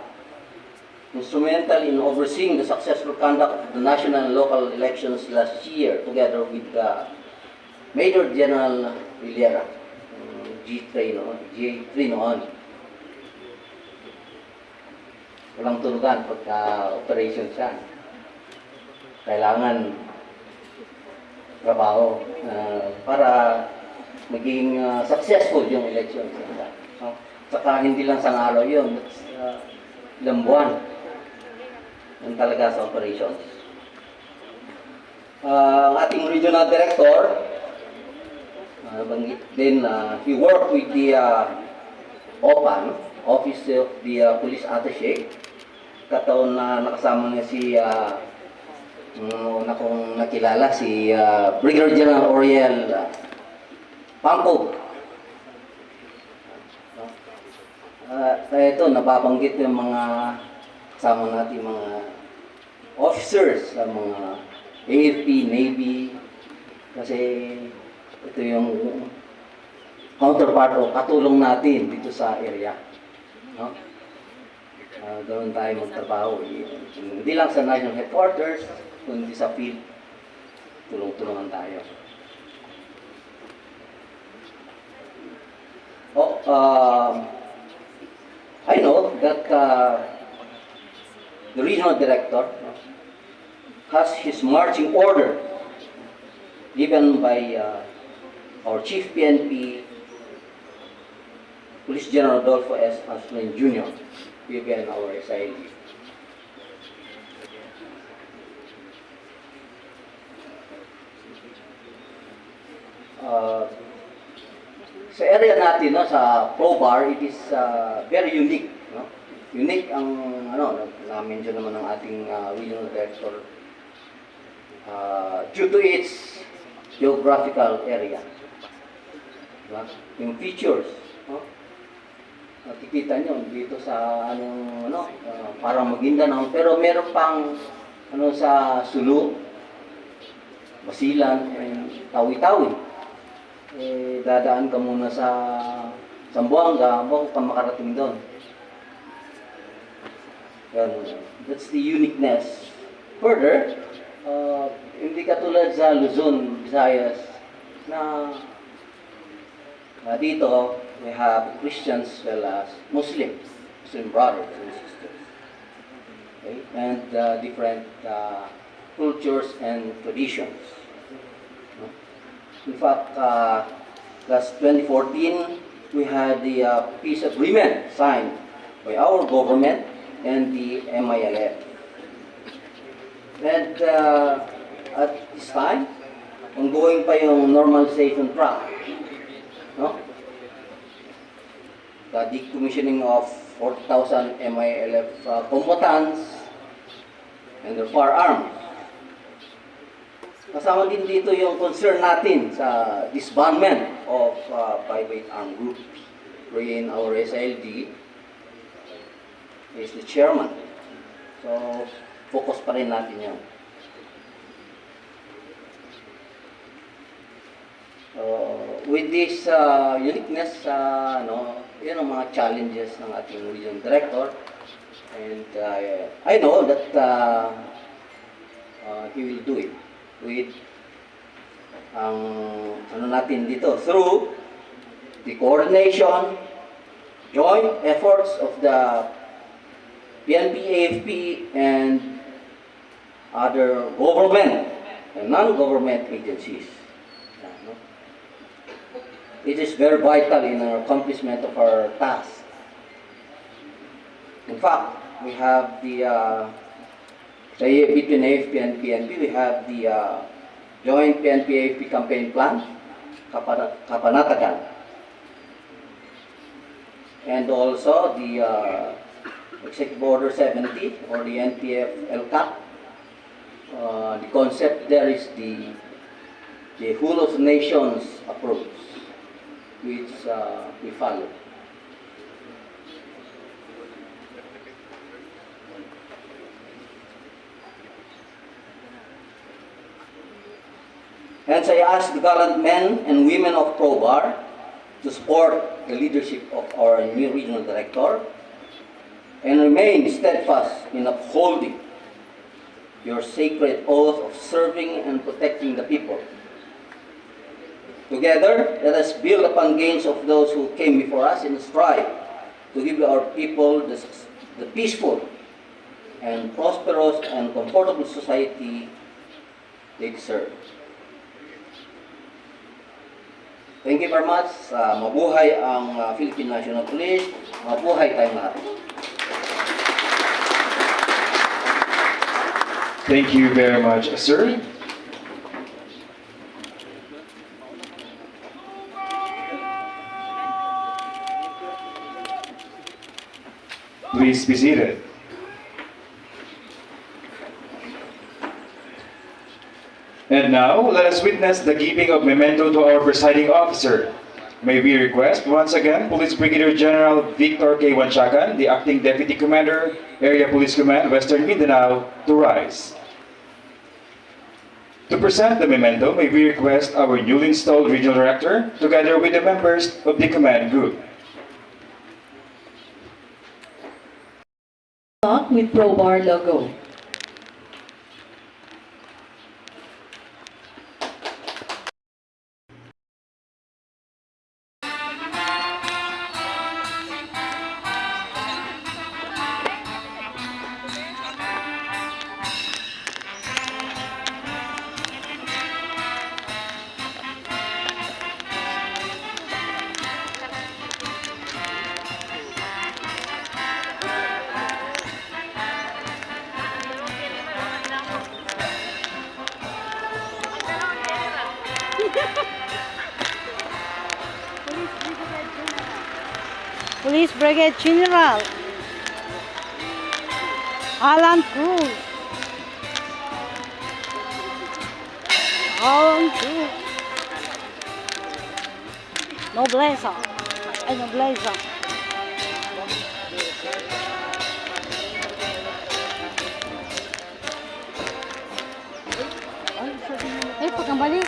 [SPEAKER 8] Instrumental in overseeing the successful conduct of the national and local elections last year, together with Major General Vilera, G3 noon. Walang tulugan pagka operation siya. Kailangan trabaho para maging successful yung election. Saka hindi lang sa araw yun, ilang buwan yung talaga sa operations. Ang ating regional director, banggit din, he worked with the OPAN, Office of the Police Attaché. Kataon na nakasama niya si una kong nakilala, si Brigadier General Oriel Pangko. Ito, nababanggit yung mga kasama natin mga officers sa mga AFP, Navy, kasi ito yung counterpart o katulong natin dito sa area. No? Ganoon tayo magtrabaho. Hindi lang sa national headquarters, kundi sa field, tulong-tulungan tayo. I know that the regional director has his marching order given by our Chief PNP, Police General Adolfo S. Aslin Jr., BGen our SILG. Sa area natin, no, sa ProBar, it is very unique. No? Unique ang, na-mention naman ng ating regional director due to its geographical area. Diba? Yung features, no? Nakikita nyo dito sa parang Maguindanao, pero meron pang sa Sulu, Basilan, and Tawi-Tawi. Dadaan ka muna sa Zamboanga bago ka makarating doon. That's the uniqueness. Further, hindi katulad sa Luzon, Visayas, na dito we have Christians as well as Muslim brothers and sisters, okay? And different cultures and traditions. In fact, last 2014, we had the peace agreement signed by our government and the MILG. And at this time, ongoing pa yung normalization track. No? The decommissioning of 40,000 MILF combatants and their firearms. Kasama din dito yung concern natin sa disbandment of private armed groups, wherein our SILG is the chairman. So, focus pa rin natin yan. With this uniqueness, yun ang mga challenges ng ating region director. And I know that he will do it with natin dito through the coordination, joint efforts of the PNP, AFP, and other government and non-government agencies. It is very vital in our accomplishment of our task In fact, we have between AFP and PNP, we have the joint PNP-AFP campaign plan, Kapanatagan. And also the Executive Order 70 or the NPF LCAP. The concept there is the whole of nations approach, which we follow. Hence, I ask the gallant men and women of ProBar to support the leadership of our new regional director and remain steadfast in upholding your sacred oath of serving and protecting the people. Together, let us build upon gains of those who came before us and strive to give our people the peaceful and prosperous and comfortable society they deserve. Thank you very much. Mabuhay ang Philippine National Police. Mabuhay tayong lahat.
[SPEAKER 2] Thank you very much, sir. Please be seated. And now, let us witness the giving of memento to our presiding officer. May we request once again Police Brigadier General Victor K. Wanchakan, the Acting Deputy Commander, Area Police Command, Western Mindanao, to rise. To present the memento, may we request our newly installed Regional Director, together with the members of the command group.
[SPEAKER 1] With ProBar logo.
[SPEAKER 3] Police Brigade General Allan Cruz Nobleza. Ay, Nobleza. Ay, pagkambalik.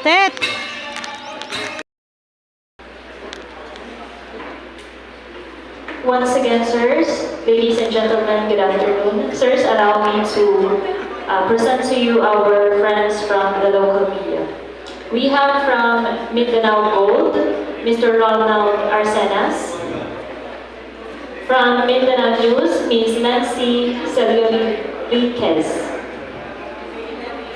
[SPEAKER 3] Tet.
[SPEAKER 9] Once again, sirs, ladies and gentlemen, good afternoon. Sirs, allow me to present to you our friends from the local media. We have from Mindanao Gold, Mr. Ronald Arsenas. From Mindanao News, Ms. Nancy Celioviquez.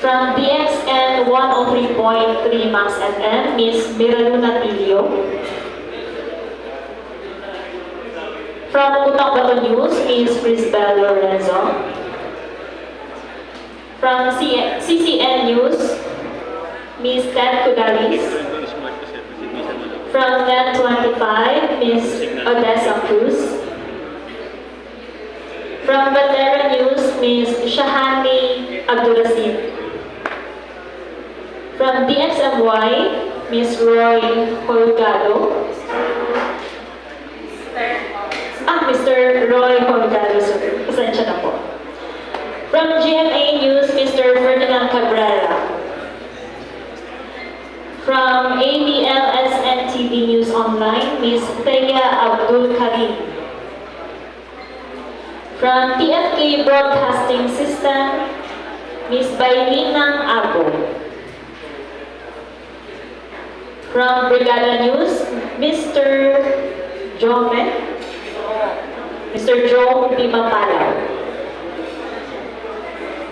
[SPEAKER 9] From BXN 103.3 Max FM, Ms. Miraluna Tilio. From Utang Bato News, Ms. Crisbel Lorenzo. From CCN News, Ms. Ted Cudalis. From Net 25, Ms. Odessa Cruz. From Bandera News, Ms. Shahani Abdulaziz. From DXMY, Ms. Roy Holgado. Mr. Roy Holgado, sir. Pasensya na po. From GMA News, Mr. Ferdinand Cabrera. From ABLSN TV News Online, Ms. Thea Abdul Karim. From TFK Broadcasting System, Ms. Bailinang Abo. From Brigada News, Mr. Joe Pimapalaw.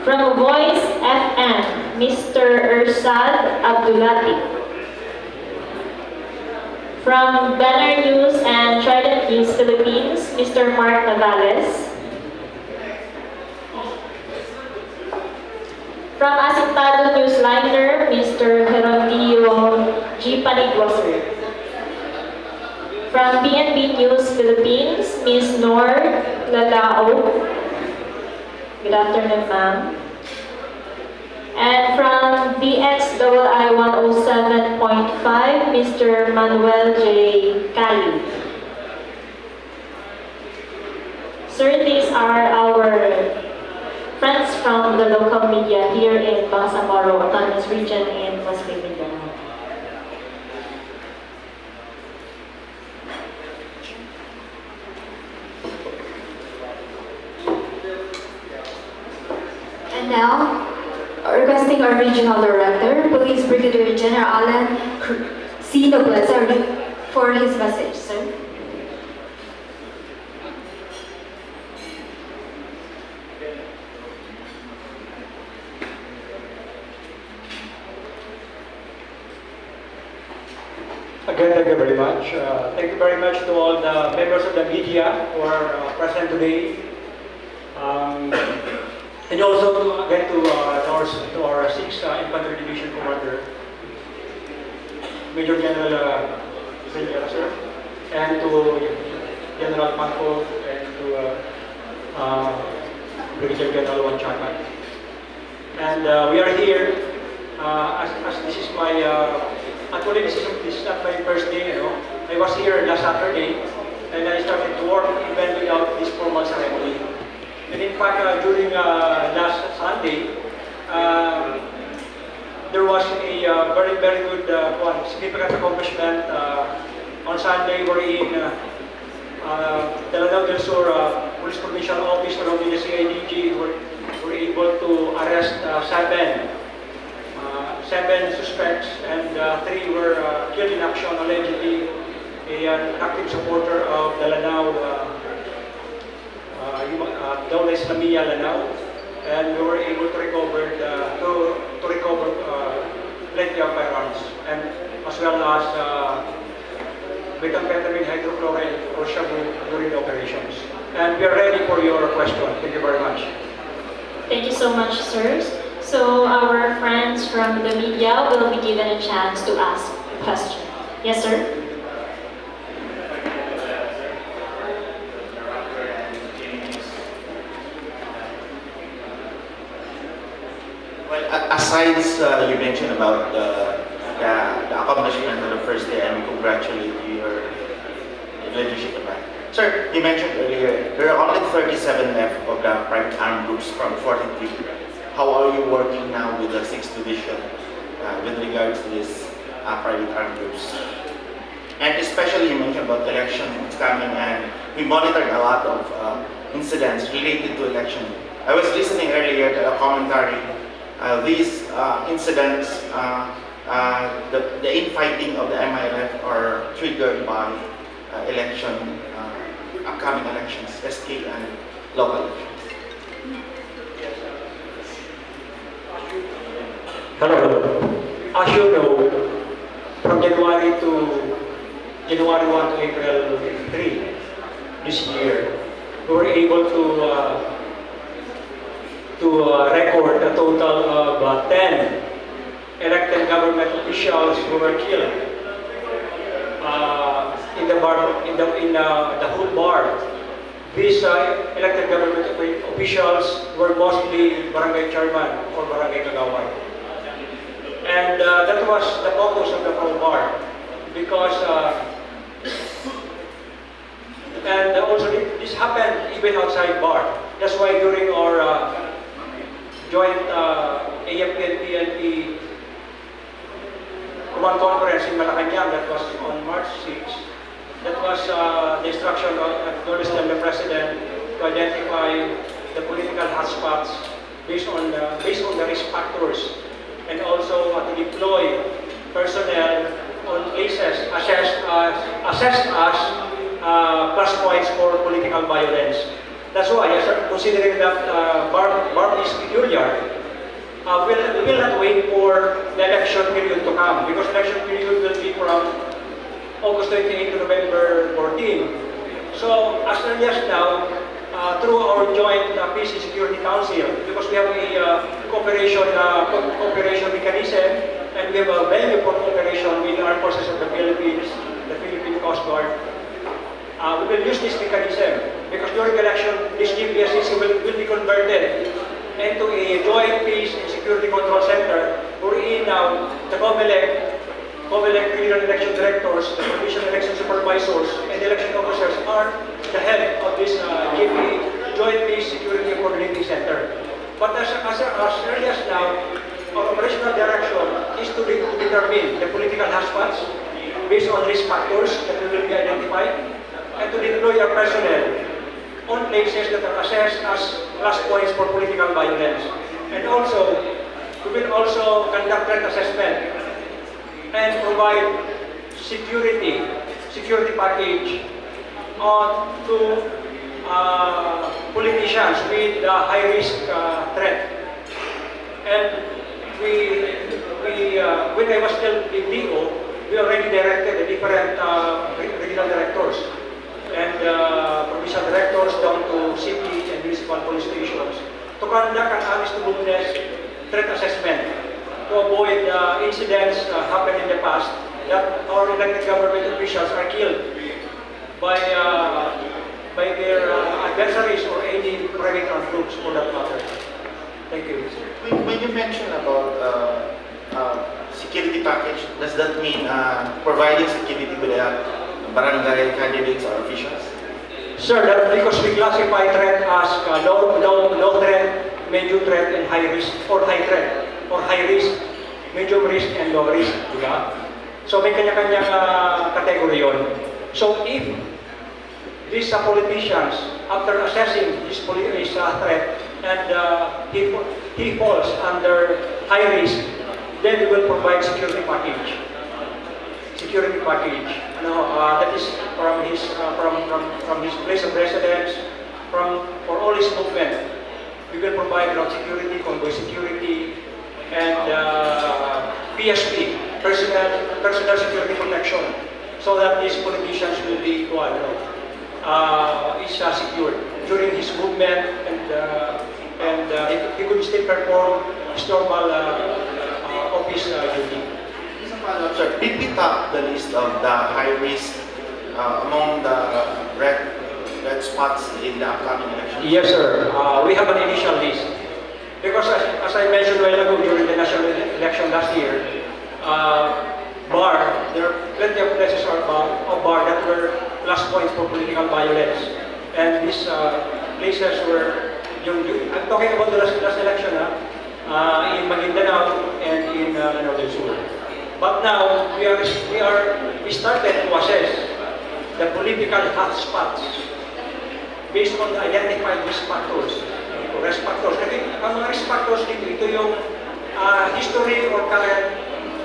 [SPEAKER 9] From Voice FM, Mr. Ersad Abdulati. From Banner News and Trident News Philippines, Mr. Mark Navales. From Asintado Newsliner, Mr. Gerondio G. Paniguaser. From PNB News Philippines, Ms. Nor Lalao. Good afternoon, ma'am. And from DXII 107.5, Mr. Manuel J. Cali. Sir, these are our friends from the local media here in Bangsamoro Autonomous Region in Muslim Mindanao.
[SPEAKER 10] And now, requesting our Regional Director, Police Brigadier General Allan Cruz Nobleza for his message, sir.
[SPEAKER 7] Again, thank you very much. Thank you very much to all the members of the media who are present today. And also, again, to our 6th Infantry Division Commander, Major General sir, and to General Panko, and to Brigadier General Wanchaman. And we are here, as this is my, actually this is not my first day, you know. I was here last Saturday, and I started to work even without this formal ceremony. And in fact, during last Sunday, there was a very, very good, significant accomplishment on Sunday wherein Lanao del Sur Police Provincial Office along with the CIDG were able to arrest seven suspects, and 3 were killed in action, allegedly an active supporter of the Lanao Dawla Islamiyya Lanao, and we were able to recover plenty of firearms, and as well as methamphetamine hydrochloride or shabu during the operations. And we are ready for your question. Thank you very much.
[SPEAKER 9] Thank you so much, sirs. So our friends from the media will be given a chance to ask a question. Yes, sir?
[SPEAKER 11] Well, aside you mentioned about the accomplishment of the first day, and we congratulate your leadership of that. Sir, you mentioned earlier, there are only 37 left of the private armed groups from 43. How are you working now with the 6th Division with regards to this private armed groups? And especially you mentioned about election coming, and we monitored a lot of incidents related to election. I was listening earlier to a commentary. These incidents, the infighting of the MILF are triggered by upcoming elections, SK and local elections.
[SPEAKER 7] Hello. As you know, from January 1 to April 3 this year, we were able to record a total of 10 elected government officials who were killed in the whole bar. These elected government officials were mostly barangay chairman or barangay kagawad. And that was the focus of the whole bar, because and also this happened even outside bar. That's why during our joint AFP and PNP command conference in Malacanang, that was on March 6th, that was the instruction of the President to identify the political hotspots based on the risk factors, and also to deploy personnel on
[SPEAKER 12] assess us plus points for political violence. That's why, considering that Barb is peculiar, we will not wait for the election period to come, because election period will be from August 28 to November 14. So, as early as now, through our joint Peace and Security Council, because we have a cooperation mechanism, and we have a venue for cooperation with the armed forces of the Philippines, the Philippine Coast Guard. We will use this mechanism because during the election, this GPSCC will be converted into a joint peace and security control center, wherein now the COMELEC regional election directors, the provincial election supervisors, and election officers are the head of this joint peace security coordinating center. But as early as now, our operational direction is to determine the political hotspots based on risk factors that will be identified, and to deploy our personnel on places that are assessed as plus points for political violence. And also, we will also conduct threat assessment and provide security package to politicians with high-risk threat. And when I was still in DO, we already directed the different regional directors and provincial directors down to city and municipal police stations to conduct an honest-to-goodness threat assessment to avoid incidents happened in the past that our elected government officials are killed by their adversaries or any private armed groups for that matter. Thank you.
[SPEAKER 11] When you mention about security package, does that mean providing security with the barangay candidates or officials?
[SPEAKER 12] Sir, that because we classify threat as low threat, medium threat, and high risk, or high threat, or high risk, medium risk, and low risk, di ba? So may kanya-kanyang category yun. So if these politicians, after assessing this threat, and he falls under high risk, then we will provide security package. Security package. That is from his place of residence, for all his movement. We will provide ground security, convoy security, and PSP, personal security protection, so that these politicians will be secured during his movement, and he could still perform his normal office duty.
[SPEAKER 11] Sir, did we top the list of the high risk among the red spots in the upcoming election?
[SPEAKER 12] Yes, sir. We have an initial list. Because as I mentioned a while ago during the national election last year, there are plenty of places of bar that were plus points for political violence. And these places were, I'm talking about the last election, in Maguindanao and in Norte. But now we started to assess the political hotspots based on the identified risk factors. Risk factors. Ang mga risk factors dito, ito yung history or current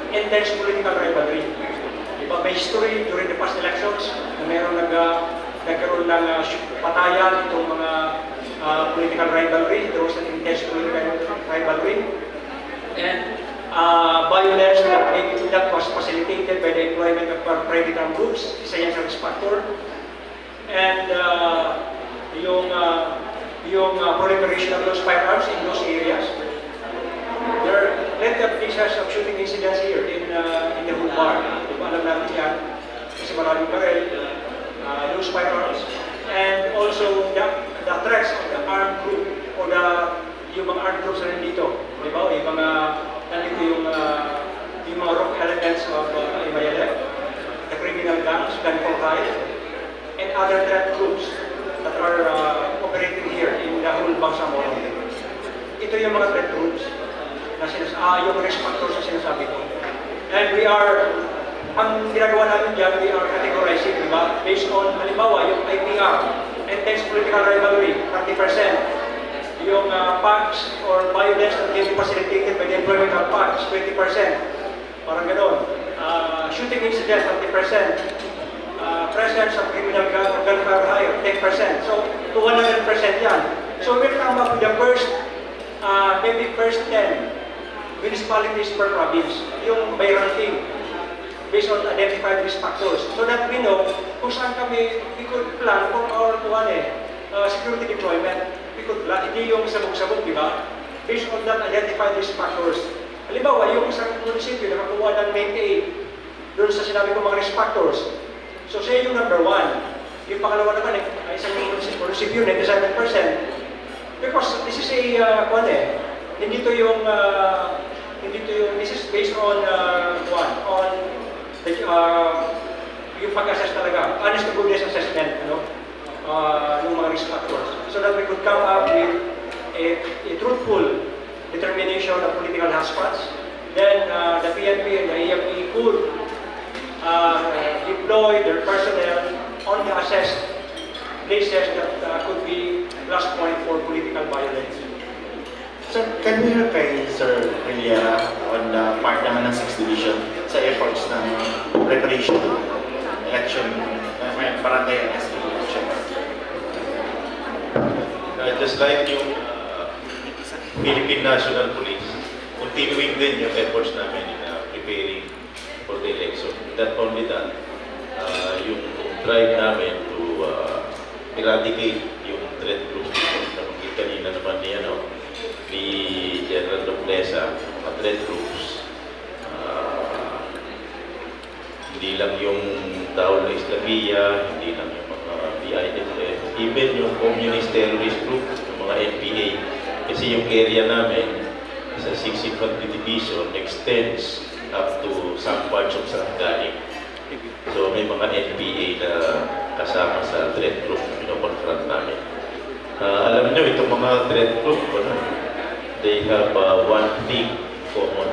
[SPEAKER 12] intense political rivalry. Diba, may history during the past elections na mayroong nagkaroon ng patayan itong mga political rivalry. There was an intense political rivalry. And violence that was facilitated by the employment of private armed groups, isa yan sa risk factor. And yung proliferation of those firearms in those areas. There are plenty of cases of shooting incidents here in the whole bar. Diba, alam natin yan, kasi maraming baril, those firearms. And also the threats of the armed group or yung mga armed groups na nandito. Diba, yung mga nandito yung mga rock elements of MILG, the criminal gangs, gun for hire, and other threat groups that are operating here in the whole Bangsamoro. Ito yung mga threat groups na yung risk factors na sinasabi ko. And ang ginagawa namin dyan, we are categorizing, diba? Based on, halimbawa, yung IPR, intense political rivalry, 30%. Yung pacts or violence that can be facilitated by the employment of pacts, 20%. Parang gano'n. Shooting incidents, 30%. sa criminal gunfire hire, 10%. So, to 100% yan. So, we'll come up with the first, maybe first 10 municipalities per province, yung by ranking, based on identified risk factors. So that we know kung saan kami, we could plan for our security deployment. We could plan, hindi yung sabog-sabog, di ba? Based on that identified risk factors. Halimbawa, yung isang munisipyo nakakuha ng 98 doon sa sinabi ko mga risk factors. So say yung number 1, yung pangalawa naman ay isang munisipyo, 97%. Because this is a, hindi to yung, this is based on, yung pag-assess talaga, honest to goodness assessment, yung mga risk factors. So that we could come up with a truthful determination of political hotspots. Then the PNP and the EMP could deploy their personnel on the assessed places that could be plus point for political violence.
[SPEAKER 11] Sir, can we hear kay Sir Relia on the part naman ng 6th Division sa efforts ng preparation election, barangay and ST election?
[SPEAKER 13] Just like yung Philippine National Police, continuing din yung efforts namin in preparing for the election. Not only that, yung drive namin to eradicate yung threat groups na magiging kanina naman ni General Nobleza, mga threat groups. Hindi lang yung tao na Islamia, hindi lang yung mga BIFF, even yung communist terrorist group, yung mga NPA. Kasi yung area namin sa 6th Infantry Division extends up to some parts of Sarangani. So may mga NPA na kasama sa threat group na pinoconfront namin. Alam nyo, itong mga threat group, they have one thing common.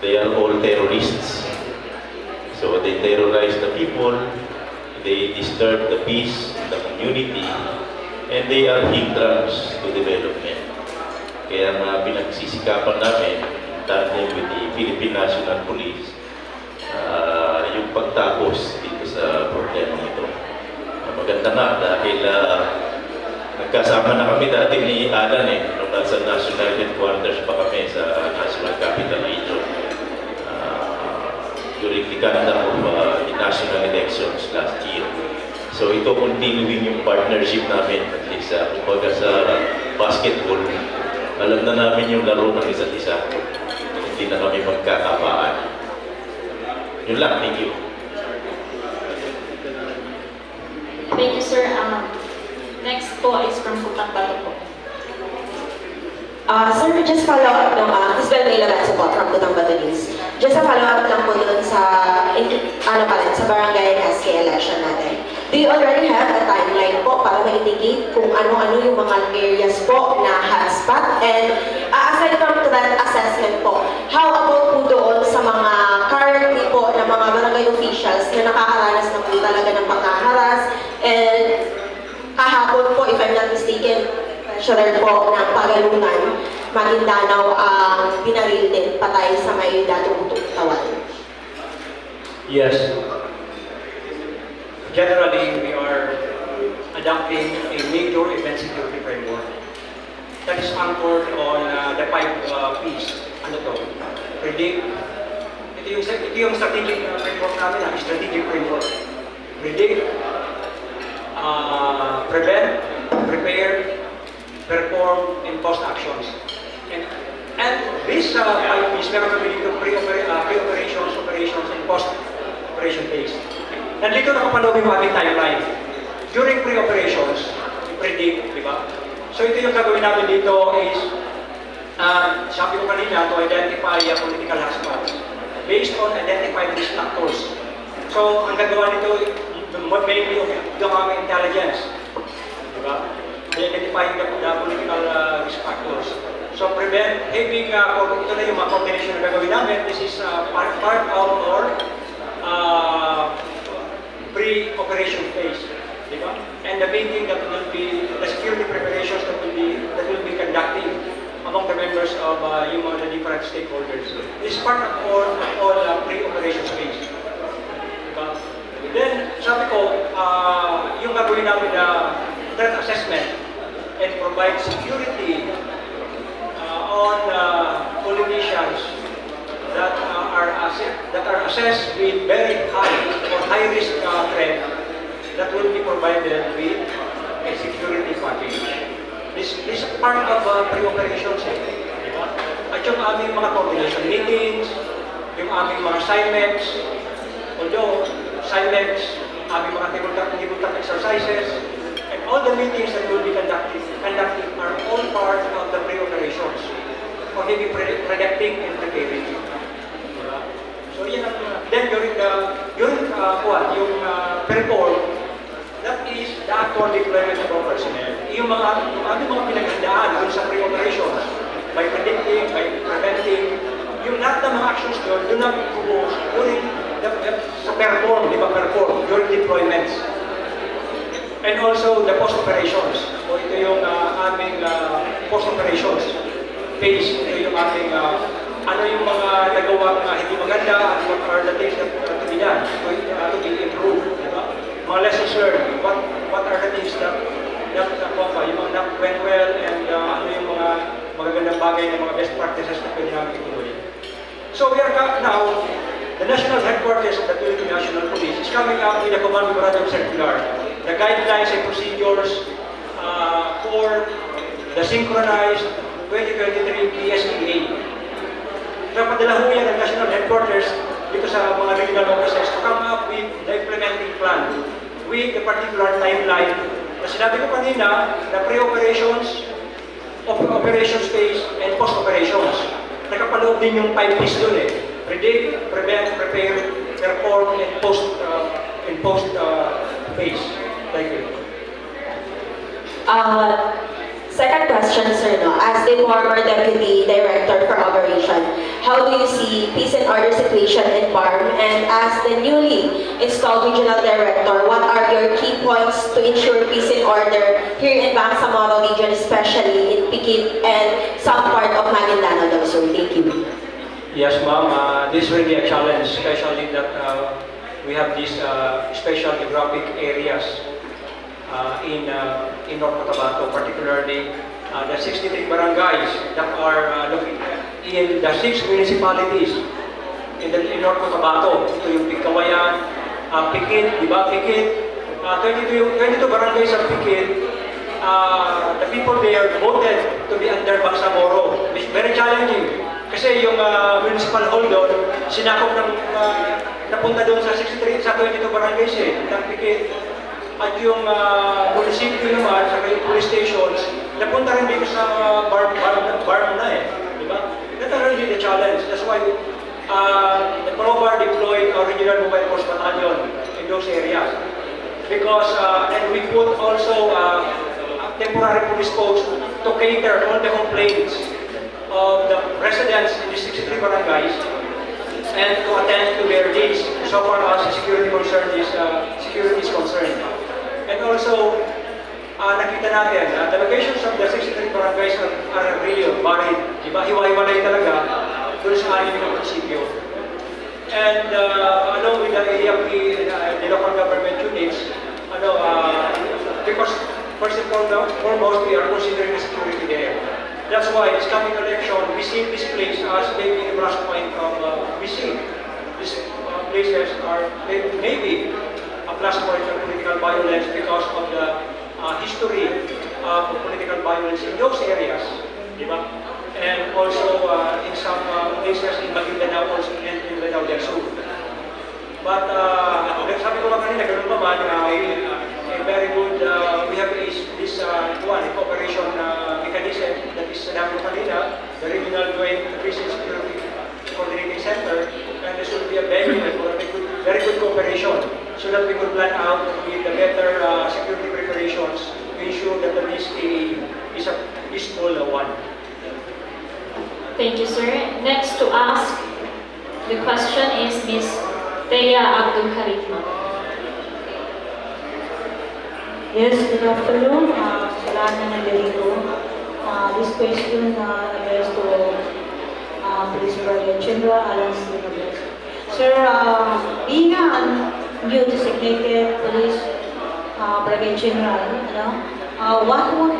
[SPEAKER 13] They are all terrorists. So they terrorize the people, they disturb the peace in the community, and they are hindrance to development. Kaya pinagsisikapan namin in tandem with the Philippine National Police yung pagtapos dito sa problema ito. Maganda nga dahil nagkasama na kami dati ni Alan nung nasa National Headquarters pa kami sa National Capital Region during the conduct of the national elections last year. So ito continuing yung partnership namin at least kumbaga sa basketball, alam na namin yung laro ng isa't isa. Hindi na kami magkakapaan. Yun lang, thank you.
[SPEAKER 9] Thank you, sir. Next po is from Kutang Bato po.
[SPEAKER 14] Sir, just follow up lang, Isabel Mailagan po from Kutang Bato News. Just a follow up lang po dun sa, sa barangay SK election natin. Do you already have a timeline po para ma-indicate kung ano-ano yung mga areas po na hotspot? And aside from that assessment po, how about po doon sa mga currently po na mga barangay officials na nakakaranas na po talaga ng pagkaharas? And kahapon po, if I'm not mistaken, treasurer po ng Pagalunan, Maguindanao ang binaril din patay sa may datong tawan.
[SPEAKER 12] Yes. Generally, we are adopting a major event security framework that is anchored on the 5 P's. Ano to? Predict. Ito yung strategic framework namin, strategic framework. Predict, prevent, prepare, perform, and post actions. And these 5 P's, meron kami dito pre-operations, operations, and post-operation phase. Nandito nakapanood yung aming timeline. During pre-operations, predict, di ba? So ito yung gagawin namin dito is, sabi ko kanina, to identify political hotspots based on identified risk factors. So ang gagawa nito, mainly yung aming intelligence, di ba? Identifying the political risk factors. So prevent, having, ito na yung mga combination na gagawin namin. This is part of our pre-operation phase, di ba? And the main thing that will be the security preparations that will be conducting among the members of yung mga different stakeholders. This is part of all pre-operation phase, di ba? Then sabi ko, yung gagawin namin na threat assessment and provide security on politicians that are assessed with very high or high risk threat that will be provided with a security package. This is part of pre-operations. At yung aming mga coordination meetings, yung aming mga assignments, although assignments, aming mga tabletop exercises, and all the meetings that will be conducted are all part of the pre-operations for maybe predicting and preparing. So yan ang, then during yung report, that is the actual deployment of our personnel. Yung aming mga pinaghandaan dun sa pre-operations, by predicting, by preventing, yung lahat ng mga actions doon namin focus during sa perform, di ba perform, during deployments. And also the post-operations. So ito yung aming post-operations phase. Ito yung aming ano yung mga nagawa hindi maganda, and what are the things that to be done, to be improved. Diba? Mga lessons learned, what are the things that yung mga not went well, and ano yung mga magagandang bagay na mga best practices na pwede namin ituloy. So we are now, the National Headquarters of the Philippine National Police is coming out with a command memorandum circular, the guidelines and procedures for the synchronized 2023 PSEA. Napadala ho yan ng National Headquarters dito sa mga regional offices to come up with the implementing plan with the particular timeline. Na sinabi ko kanina, na pre-operations, operations phase, and post-operations. Nakapaloob din yung 5 P's doon eh. Predict, prevent, prepare, perform, and post phase. Thank you.
[SPEAKER 14] Second question, sir, no? As the former Deputy Director for Operation, how do you see peace and order situation in BARM? And as the newly installed Regional Director, what are your key points to ensure peace and order here in Bangsamoro region, especially in PBGen and some part of Maguindanao, sir? Thank you.
[SPEAKER 12] Yes, ma'am. This is really a challenge, especially that we have these special geographic areas in North Cotabato, particularly the 63 barangays that are located in the 6 municipalities in North Cotabato. Ito yung Pigkawayan, Pikit, di ba? Pikit, 22 barangays of Pikit. The people there voted to be under Bangsamoro. It's very challenging. Kasi yung municipal hall doon, sinakop ng napunta doon sa 63, sa 22 barangays ng Pikit. At yung munisipyo naman, sa yung police stations, napunta rin dito sa BARM na eh. Diba? That's really the challenge. That's why the PROBAR deployed our Regional Mobile Force Battalion in those areas. Because, and we put also temporary police posts to cater all the complaints of the residents in the 63 barangays and to attend to their needs so far as security is concerned. And also, nakita natin, the locations of the 63 barangays are really varied. Diba? Hiwa-hiwalay talaga doon sa anim ng munisipyo. And along with the AFP, the local government units, because first and foremost, we are considering the security there. That's why this coming election, we see this place as maybe the brush point of, we see these places are maybe a plus point of political violence because of the history of political violence in those areas, diba? And also in some places in Maguindanao also and in Mindanao del Sur. But sabi ko lang kanina, ganun pa man, a very good, we have this cooperation mechanism that is sinabi ko kanina, the Regional Joint Prison Security Coordinating Center, and this will be a very good cooperation so that we could plan out with the better security preparations to ensure that the PSEA is a peaceful one.
[SPEAKER 9] Thank you, sir. Next to ask the question is Ms. Thea Abdul Karitma.
[SPEAKER 15] Yes, good afternoon. Sa lahat na nandito. This question addressed to Police Brigade General Allan CRUZ NOBLEZA. Sir, being a new designated police Brigade General, what would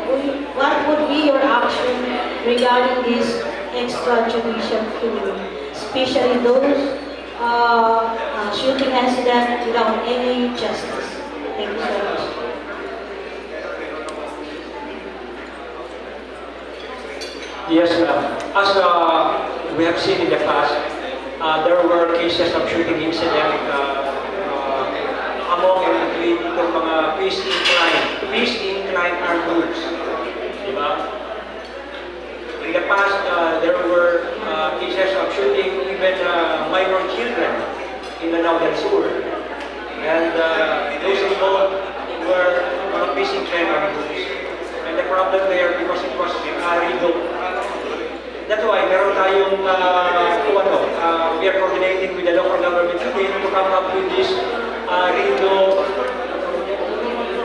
[SPEAKER 15] be your action regarding this extrajudicial killing, especially those shooting incident without any justice? Thank you so much.
[SPEAKER 12] Yes, as we have seen in the past, there were cases of shooting incident among and between itong mga peace-inclined armed groups. Diba? In the past, there were cases of shooting even minor children in the Northern Sur. And those involved were peace-inclined armed groups. And the problem there, because it was rido. That's why meron tayong we are coordinating with the local government unit to come up with this rido.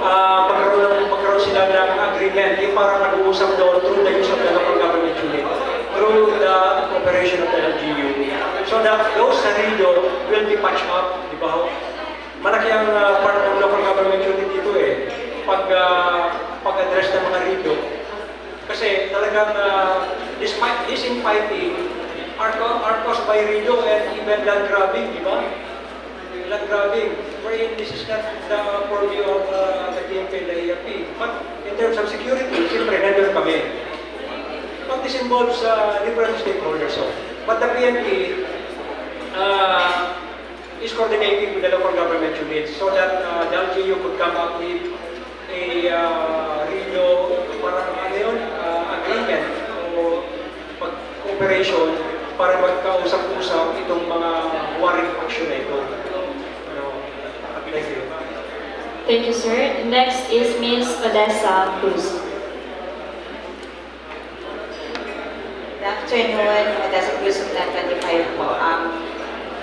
[SPEAKER 12] Magkaroon sila ng agreement, yung parang nag-uusap doon through the use of the local government unit, through the operation of the LGU. So that those rido will be patched up, di ba? Malaki ang part ng local government unit dito pag-address ng mga rido. Kasi talagang despite this infighting are caused by rido and even land grabbing, di ba? Land grabbing, wherein this is not the purview of the PNP and the AFP. But in terms of security, siyempre nandun kami. But this involves different stakeholders. But the PNP is coordinating with the local government units so that the LGU could come up with a rido, parang agreement o cooperation para magkausap-usap itong mga warring action na ito. Thank you.
[SPEAKER 9] Thank you, sir. Next is Ms. Odessa Cruz.
[SPEAKER 14] Good afternoon, Odessa Cruz of Plan 25 po.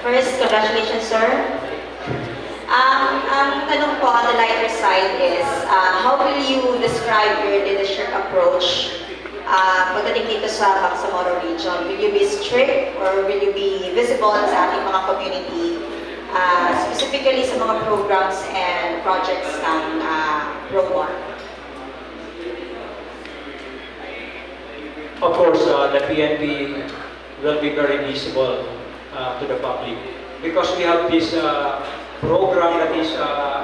[SPEAKER 14] First, congratulations, sir. Ang tanong po on the lighter side is, how will you describe your leadership approach pagdating dito sa Bangsamoro region? Will you be strict or will you be visible sa ating mga community, specifically sa mga programs and projects ng Pro-War?
[SPEAKER 12] Of course, the PNP will be very visible to the public because we have this program that is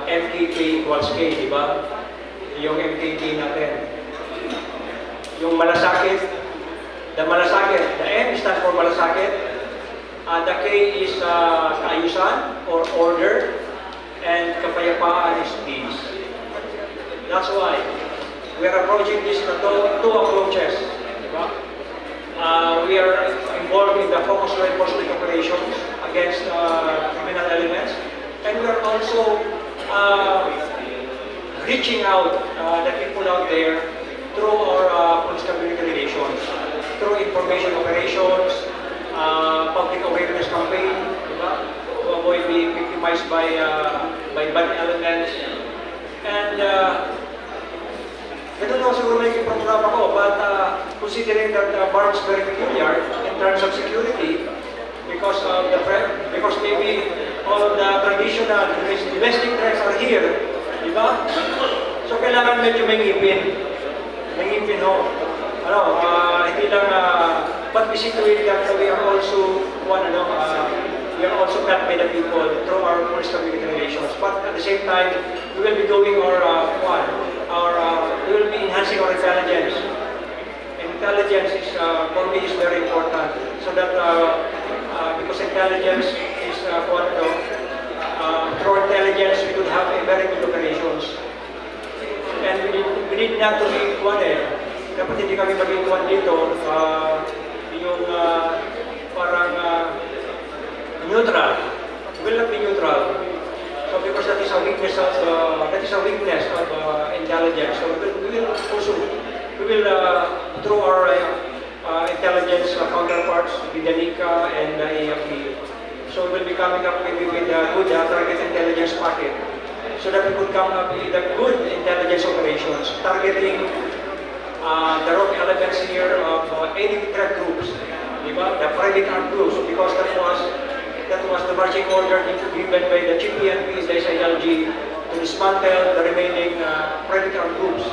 [SPEAKER 12] MKK equals K, di ba? Yung MKK natin. Yung malasakit, the M stands for malasakit, the K is kaayusan or order, and kapayapaan is peace. That's why we are approaching this two approaches. Diba? We are involved in the focused law enforcement operations against criminal elements, and we are also reaching out the people out there through our police community relations, through information operations, public awareness campaign, diba? To avoid being victimized by bad elements. And I don't know siguro may programa ko, but considering that Bar is very peculiar in terms of security, because maybe all of the traditional domestic threats are here, di ba? So kailangan medyo may ngipin ho. Hindi lang, but we see to it that we are also cut by the people through our police community relations. But at the same time, we will be doing we will be enhancing our intelligence. And intelligence is, for me, is very important. So that, because intelligence is, through intelligence, we could have a very good operations. And we need not to be dapat hindi kami maging dito, yung parang neutral. We will not be neutral. So because that is a weakness of intelligence. So we will through our intelligence counterparts, with the NICA and the AFP. So we will be coming up with a good target intelligence packet, so that we could come up with a good intelligence operations targeting the wrong elements here of any threat groups, the private armed groups, because that was that was the marching order given by the GPNP and the MILG to dismantle the remaining private armed groups,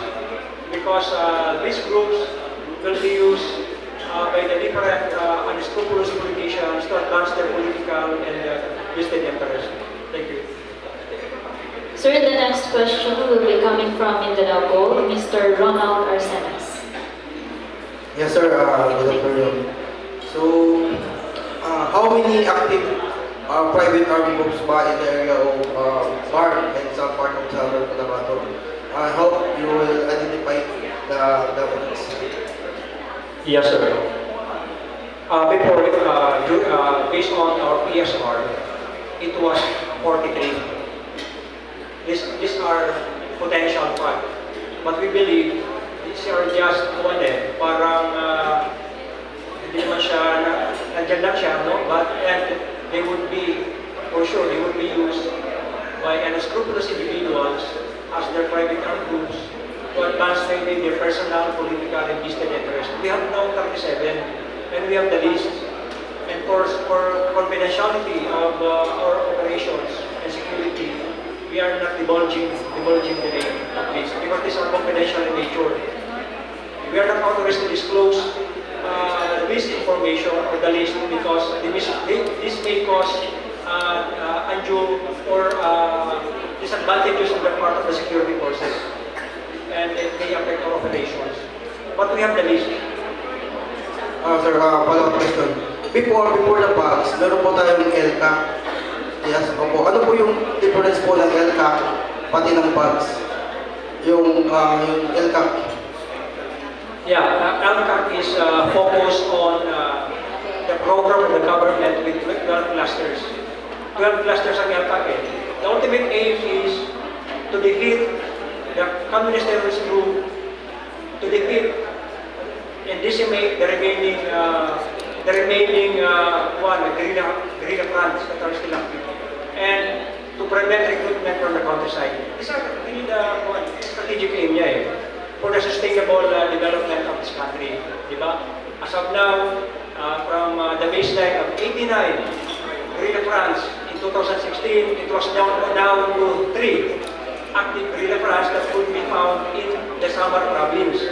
[SPEAKER 12] because these groups will be used by the different unscrupulous politicians to advance their political and vested interests. Thank you.
[SPEAKER 9] Sir, the next question will be coming from Mindanao, Mr. Ronald Arsenas.
[SPEAKER 16] Yes, sir. Good afternoon. So, how many active private army groups ba in the area of Bar and some part of Southern Cotabato? I hope you will identify the ones.
[SPEAKER 12] Yes, sir. Before, based on our PSR, it was 43. These are potential five. But we believe these are just one parang hindi naman siya, nandyan lang siya, no? But and they would be, for sure, they would be used by unscrupulous individuals as their private armed groups to advance maybe their personal, political, and vested interests. We have now 37, and we have the list. And for confidentiality of our operations and security, we are not divulging the name of this, because these are confidential in nature. We are not authorized to disclose this information or the list, because this may cause undue or disadvantages on the part of the security forces, and it may affect our operations. But we have the list.
[SPEAKER 16] Sir, follow-up question. Before the bags, meron po tayong LCA. Yes, opo. Ano po yung difference po ng LCA pati ng bags? Yung LCA.
[SPEAKER 12] Yeah, ALCAC is focused on the program of the government with 12 clusters. 12 clusters ang ALCAC. The ultimate aim is to defeat the communist terrorist group, to defeat and decimate the remaining guerrilla fronts that are still active, and to prevent recruitment from the countryside. These are really the strategic aim niya for the sustainable development of this country, di ba? As of now, from the baseline of 89 guerrilla fronts in 2016, it was down to 3 active guerrilla fronts that could be found in the Samar province.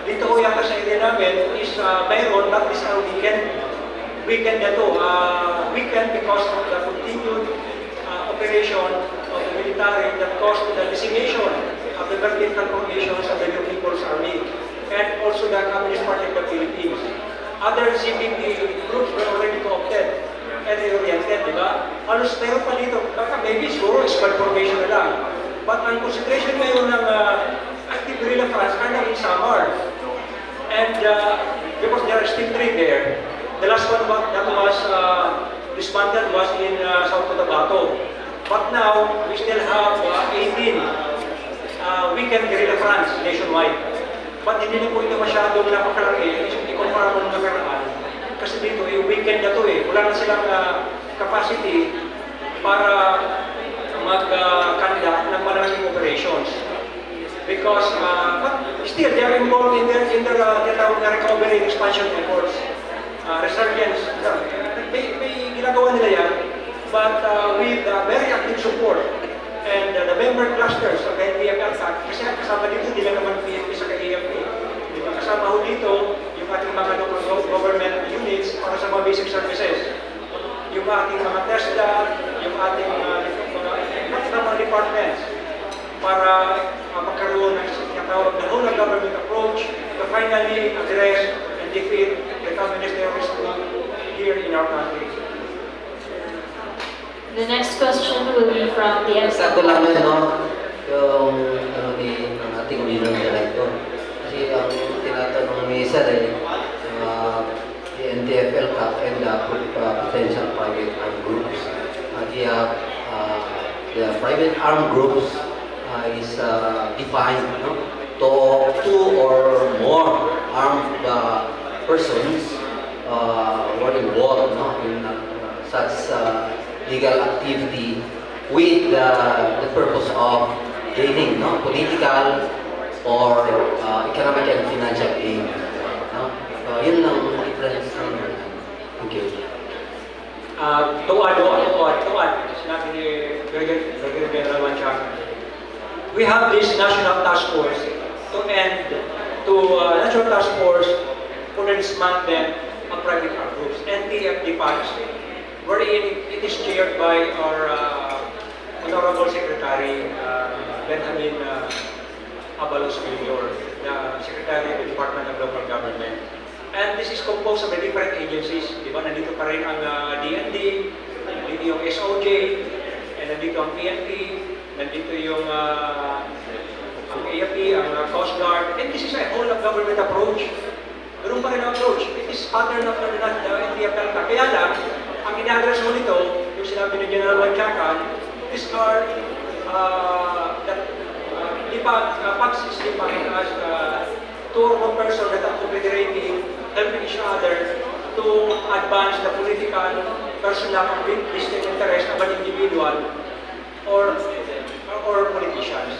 [SPEAKER 12] Dito ko yata sa area namin is mayroon, but this are weekend na to. Weekend because of the continued operation of the military that caused the decimation of the vertical formations of the New People's Army and also the Communist Party of the Philippines. Other CPP groups were already co-opted and reoriented, di ba? Halos meron pa dito, baka maybe siguro squad formation na lang. But ang concentration ngayon ng active guerrilla fronts are now in Samar. And because there are still 3 there, the last one that was disbanded was in South Cotabato. But now, we still have 18 weekend guerrilla fronts nationwide. But hindi na po ito masyadong napakalaki, ikumpara mo ng nakaraan. Kasi dito, weekend na ito wala na silang capacity para mag-conduct ng malaking operations. Because, but still, they are involved in their recovery and expansion efforts. Resurgence, may ginagawa nila yan, but with very active support. And the member clusters of the NPF-ALCAC, kasi kasama dito, hindi lang naman PNP sa KAFP. Diba, kasama ho dito, yung ating mga local government units para sa mga basic services. Yung ating mga TESDA, yung ating mga departments, para magkaroon ng tinatawag na whole government approach to finally address and defeat the communist terrorist group here in our country.
[SPEAKER 9] The next question will be from the
[SPEAKER 8] Sakto lang yung ating leader director. Kasi ang tinatanong ni Sir the NTF, CAP, and the potential private armed groups. The private armed groups is defined to 2 or more armed persons were involved in such legal activity with the purpose of gaining political or economic and financial gain. Yun lang difference. Thank you.
[SPEAKER 12] tuwad, sinabi ni Brigade General Manchaca. We have this national task force national task force for the dismantlement of private armed groups, NTFD funds, wherein it is chaired by our Honorable Secretary Benjamin Abalos Villar, the Secretary of the Department of Local Government. And this is composed of the different agencies. Di ba? Nandito pa rin ang DND, nandito yung SOJ, and nandito ang PNP, nandito yung ang AFP, ang Coast Guard, and this is a whole of government approach. Ganun pa rin ang approach. It is pattern of the NTFL. Kaya lang, ang ina-address mo nito, yung sinabi ni General Manchaca, these are PACS is defined as two or more persons that are cooperating, helping each other to advance the political, personal, and business interest of an individual or politicians.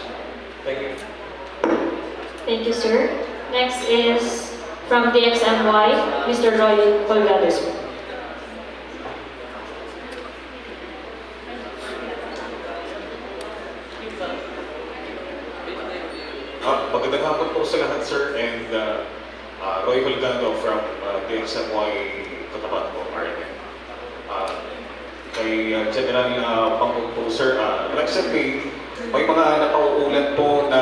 [SPEAKER 12] Thank you.
[SPEAKER 9] Thank you, sir. Next is from the XMY, Mr. Roy Colgado, sir.
[SPEAKER 17] Magandang hapon po sa lahat, sir, and Roy Colgado from the XMY Cotabato po, RN. Kay General Pangulong po, sir, recently, may mga napauulan po na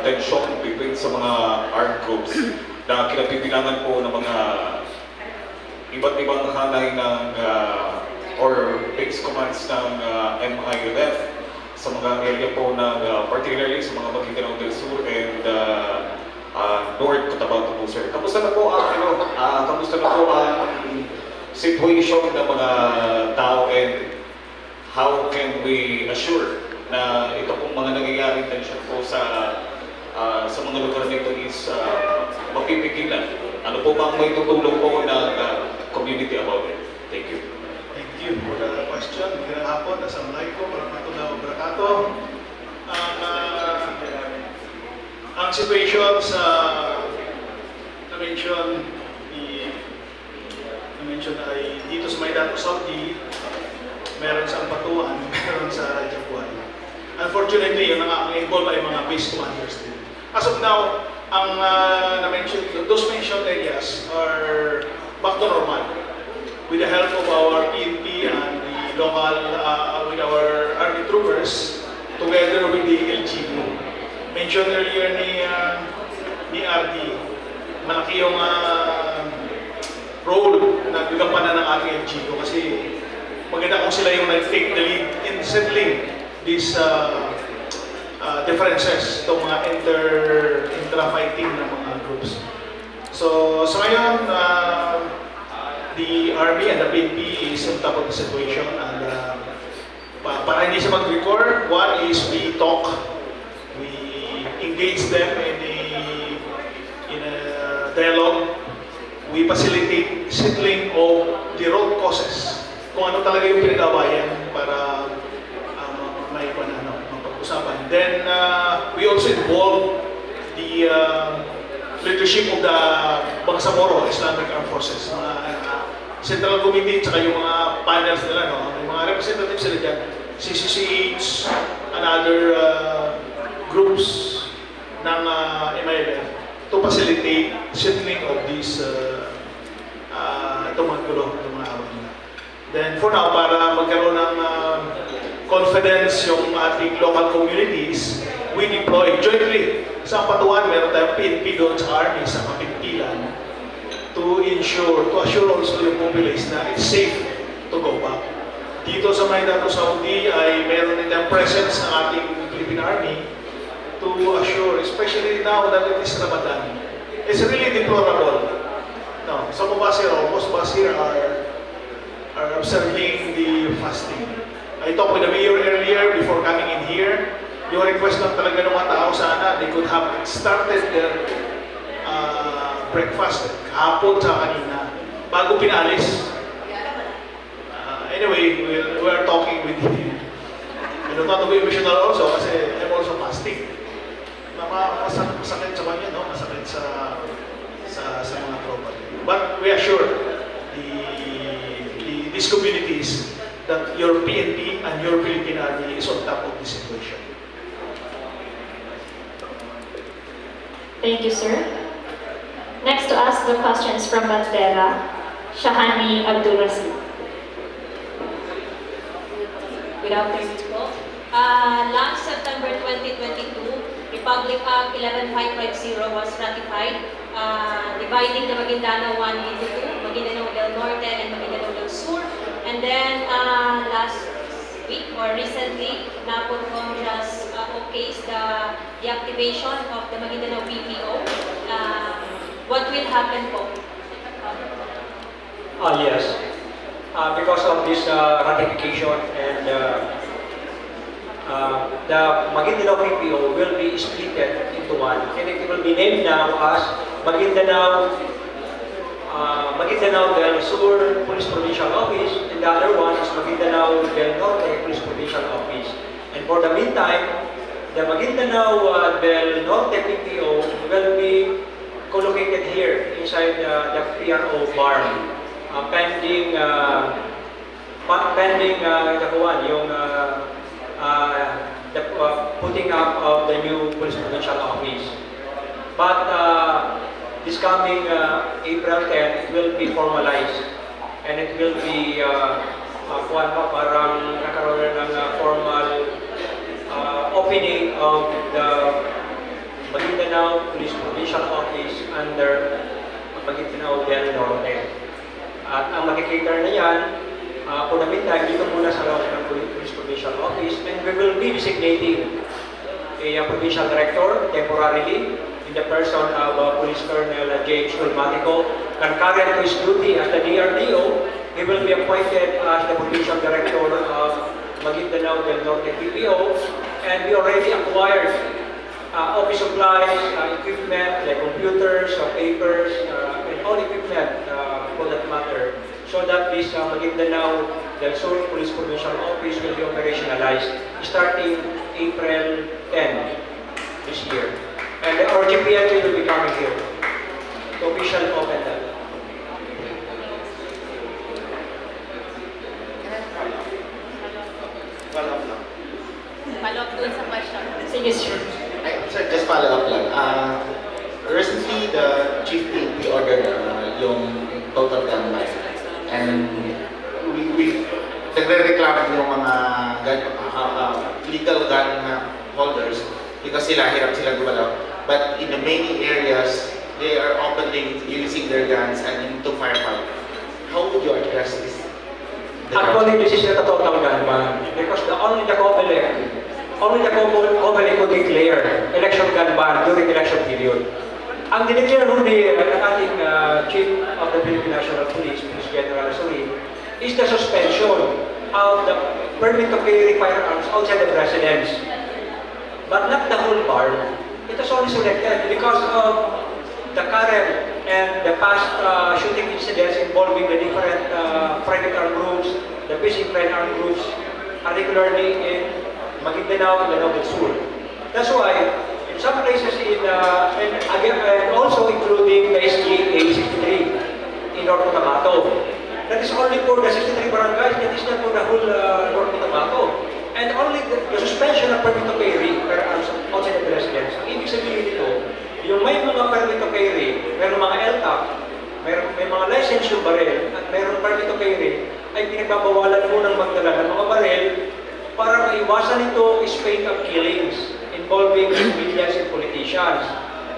[SPEAKER 17] tension between sa mga armed groups na kinabibilangan po ng mga iba't ibang hanay ng or base commands ng MILG sa mga area po ng particularly sa mga Maguindanao del Sur and Norte Cotabato po, sir. Kamusta na po ang situation ng mga tao and how can we assure na ito pong mga nangyayaring tension po sa mga lugar nito is mapipigilan? Ano po bang may tutulong po ng community about it? Thank you.
[SPEAKER 18] Thank you for the question. Magandang hapon. Assalamualaikum warahmatullahi wabarakatuh. Ang situation sa na-mention ay dito sa Mindanao Saudi, meron sa Ampatuan, meron sa Japuan. Unfortunately, yung involved ay mga base commanders din. As of now, ang those mentioned areas are back to normal with the help of our PNP and the local, with our army troopers, together with the LGU. Mentioned earlier ni RD, malaki yung role na gagampanan ng ating LGU kasi maganda kung sila yung nag-take the lead in settling these differences, itong mga intra-fighting ng mga groups. So ngayon, the Army and the PNP is on top of the situation, and para hindi siya mag-record, one is we talk, we engage them in a dialogue, we facilitate settling of the root causes, kung ano talaga yung pinag-awayan para mapag-usapan. Then we also involve the leadership of the Bangsamoro Islamic Armed Forces, mga Central Committee, tsaka yung mga panels nila, no? May mga representatives sila dyan, CCCH, and other groups ng MILF to facilitate settling of these itong mga gulo, itong mga awat nila. Then for now, para magkaroon ng confidence yung ating local communities, we deploy jointly sa Patuan, meron tayong PNP doon sa Army, sa Kapintilan, to assure also yung populace na it's safe to go back. Dito sa Mindanao Saudi ay meron din tayong presence ng ating Philippine Army to assure, especially now that it is Ramadan. It's really deplorable. No, some of us here, most of us here are observing the fasting. I talked with the mayor earlier before coming in here. Yung request lang talaga ng mga tao, sana they could have started their breakfast kahapon sa kanina bago pinalis. Anyway, we are talking with him. I don't want to be emotional also kasi I'm also fasting. Masakit sa kanya, no? Masakit sa mga tropa. But we assure the these communities that your PNP and your Philippine Army is on top of the situation.
[SPEAKER 9] Thank you, sir. Next to ask the questions from Bandera, Shahani Abdul-Rasid.
[SPEAKER 19] Good afternoon po. Last September 2022, Republic Act 11550 was ratified, dividing the Maguindanao 1 into 2, Maguindanao del Norte and Maguindanao del Sur. And then last week or recently, Napol Congress okays the activation of the Maguindanao BPO. What will happen po?
[SPEAKER 12] Yes. Because of this ratification and the Maguindanao BPO will be split into one, and it will be named now as Maguindanao del Sur Police Provincial Office, and the other one is Maguindanao del Norte Police Provincial Office. And for the meantime, the Maguindanao del Norte PPO will be co-located here inside the PRO farm, pending the putting up of the new police provincial office. But this coming April 10, it will be formalized, and it will be parang nakaroon ng formal opening of the Maguindanao Police Provincial Office under Maguindanao del Norte. At ang makikater na yan, for the meantime, dito muna sa loob ng Police Provincial Office, and we will be designating a provincial director temporarily in the person of Police Colonel James Ulmatico. Concurrent to his duty as the DRDO, he will be appointed as the provincial director of Maguindanao del Norte PPO, and we already acquired office supplies, equipment like computers, papers, and all equipment for that matter, so that this Maguindanao del Sur Police Provincial Office will be operationalized starting April 10 this year. And our GPLT will be coming here to officially open that.
[SPEAKER 19] Follow up dun sa question.
[SPEAKER 9] Sige, sir.
[SPEAKER 11] Sir, just follow up lang. Recently, the Chief PNP ordered yung total gun ban. And we nagre-reklamo yung mga legal gun holders because hirap sila gumalaw. But in the many areas, they are openly using their guns and into firefight. How would you address this?
[SPEAKER 12] Actually, this is not a total gun ban because only the COMELEC could declare election gun ban during election period. Ang dineclare hundi ng ating Chief of the Philippine National Police, Police General Naroon, is the suspension of the permit to carry firearms outside the residence, but not the whole bar. It was only selected because of the current and the past shooting incidents involving the different private armed groups, the peace friend armed groups, particularly in Maguindanao and Maguindanao del Sur. That's why in some places and also including the SGA 63 in Norte Cotabato. That is only for the 63 barangays, that is not for the whole Norte Cotabato. And only the suspension of permit to carry firearms outside the residence. Ang ibig sabihin nito, yung may mga permit to carry, mayroong mga LTAC, may mga license yung baril, at mayroong permit to carry, ay pinagbabawalan mo ng magdala ng mga baril para maiwasan ito spate of killings involving civilians and politicians.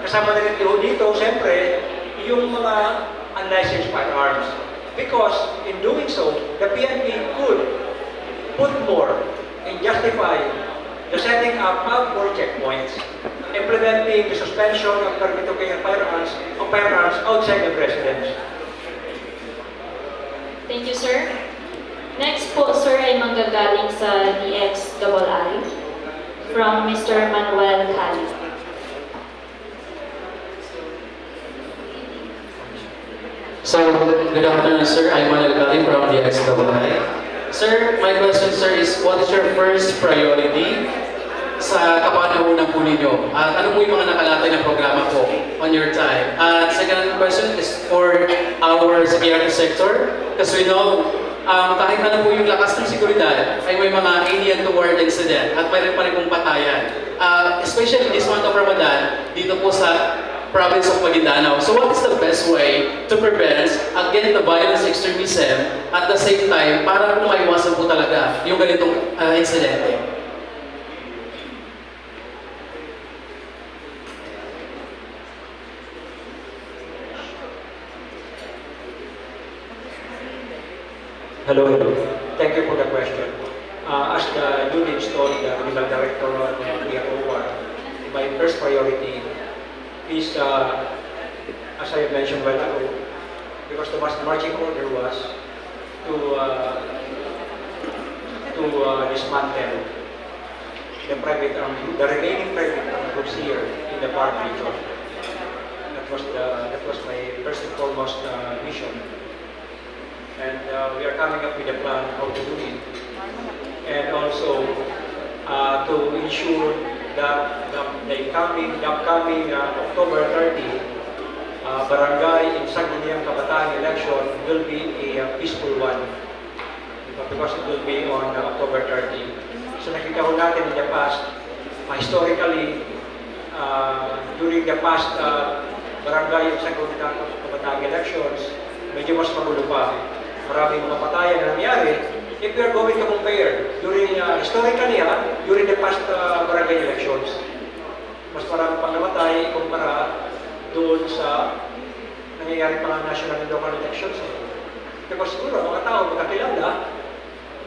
[SPEAKER 12] Kasama na rin dito, siyempre, yung mga unlicensed firearms. Because in doing so, the PNP could put more and justify the setting up of more checkpoints, implementing the suspension of permit to carry firearms outside the residence.
[SPEAKER 9] Thank you, sir. Next po, sir, ay manggagaling sa DXII from Mr. Manuel Cali.
[SPEAKER 20] So, good afternoon, sir. I'm Manuel Cali from DXII. Sir, my question, sir, is what is your first priority sa kapanahunan po ninyo? At ano po yung mga nakalatay na programa po on your time? At second question is for our security sector, because we know kahit ano po yung lakas ng seguridad, ay may mga alien toward incident at mayroon pa rin pong patayan. Especially this month of Ramadan, dito po sa province of Maguindanao. So what is the best way to prevent against the violence extremism at the same time para po maiwasan po talaga yung ganitong insidente?
[SPEAKER 12] Hello. Thank you for the question. As the newly installed Regional Director of PROR, my first priority is, as I mentioned a while ago, because the marching order was to dismantle the remaining private armed groups here in the Park region. That was my first and foremost mission. And we are coming up with a plan how to do it, and also to ensure that the upcoming October 30 barangay in Sangguniang Kabataan election will be a peaceful one, because it will be on October 30. So nakita ko natin in the past, historically, during the past barangay in Sangguniang Kabataan elections, medyo mas magulo pa. Maraming mga patayan na nangyari. If we are going to compare during historically during the past barangay elections, mas marami pang namatay kumpara doon sa nangyayari pa ng national and local elections. Because siguro mga tao magkakilala,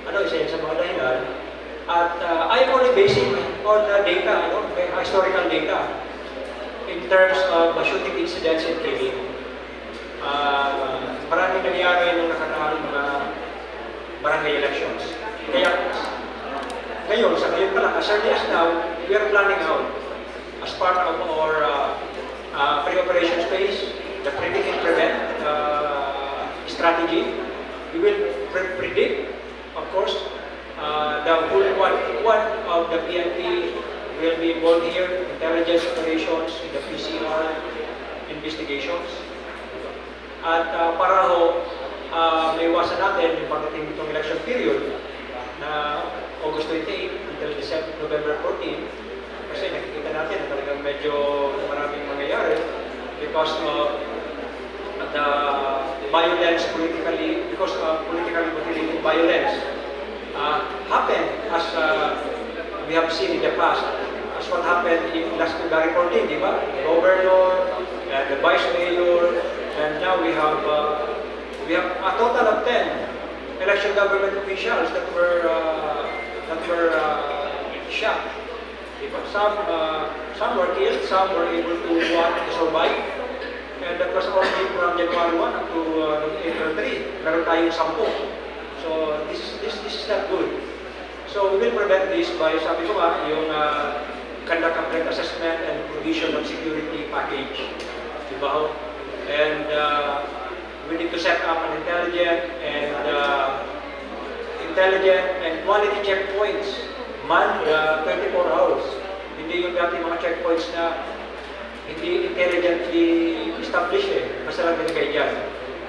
[SPEAKER 12] isa yan sa mga dahilan. At I am only basing on data, historical data in terms of shooting incidents and killing. Maraming nangyari nung nakaraang mga barangay elections. Kaya ngayon, sa ngayon pa lang, as early as now, we are planning out as part of our pre-operation phase, the predict and prevent strategy. We will predict, of course, the full what of the PNP will be involved here, intelligence operations, the PCR investigations. At para maiwasan natin yung pagdating itong election period na August 28 until November 14, kasi nakikita natin na talagang medyo maraming mangyayari because of the violence politically motivated violence happened as we have seen in the past, as what happened in last February 14, di ba? The governor, the vice mayor, and now we have a total of 10 election government officials that were shot. Some were killed, some were able to survive, and that was only from January 1 up to April 3. Meron tayong 10. So this is not good. So we will prevent this by, sabi ko yung conduct a threat assessment and provision of security package. Diba? And we need to set up an intelligent and quality checkpoints manned 24 hours. Hindi yung dati mga checkpoints na hindi intelligently established basta lang binigay dyan.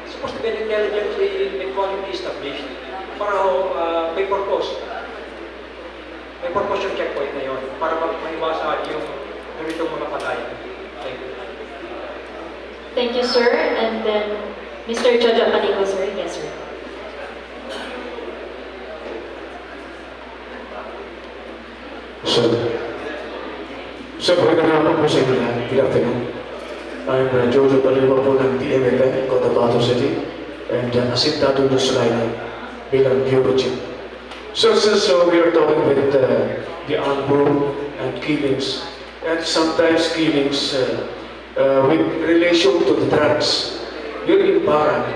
[SPEAKER 12] It's supposed to be intelligently and quality established para may purpose. May purpose yung checkpoint na yun para maiwasan yung ganitong mga patayan. Thank you.
[SPEAKER 9] Thank you, sir. And then, Mr. Jojo Panico, sir. Yes, sir.
[SPEAKER 21] So, magandang po sa inyo na. Good afternoon. I'm Jojo Panico po ng TMLN, Cotabato City, and asintado doon sa line bilang Bureau Chief. So, since we are talking with the armed group and killings, and sometimes killings with relation to the drugs. Yun yung parang,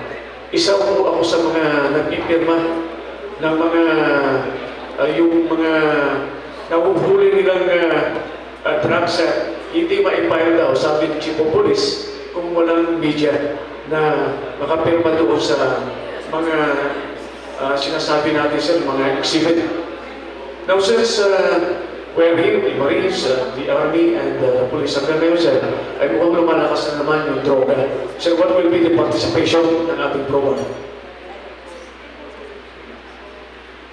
[SPEAKER 21] isa po ako sa mga nagpipirma ng mga, yung mga nahuhuli nilang drugs hindi ma-impile daw, sabi ng Chief of Police, kung walang media na makapirma doon sa mga sinasabi natin sa mga exhibit. Now, since we're here, the Marines, the Army, and the Police hanggang ngayon, sir, ay mukhang lumalakas na naman yung droga. Sir, what will be the participation ng ating program?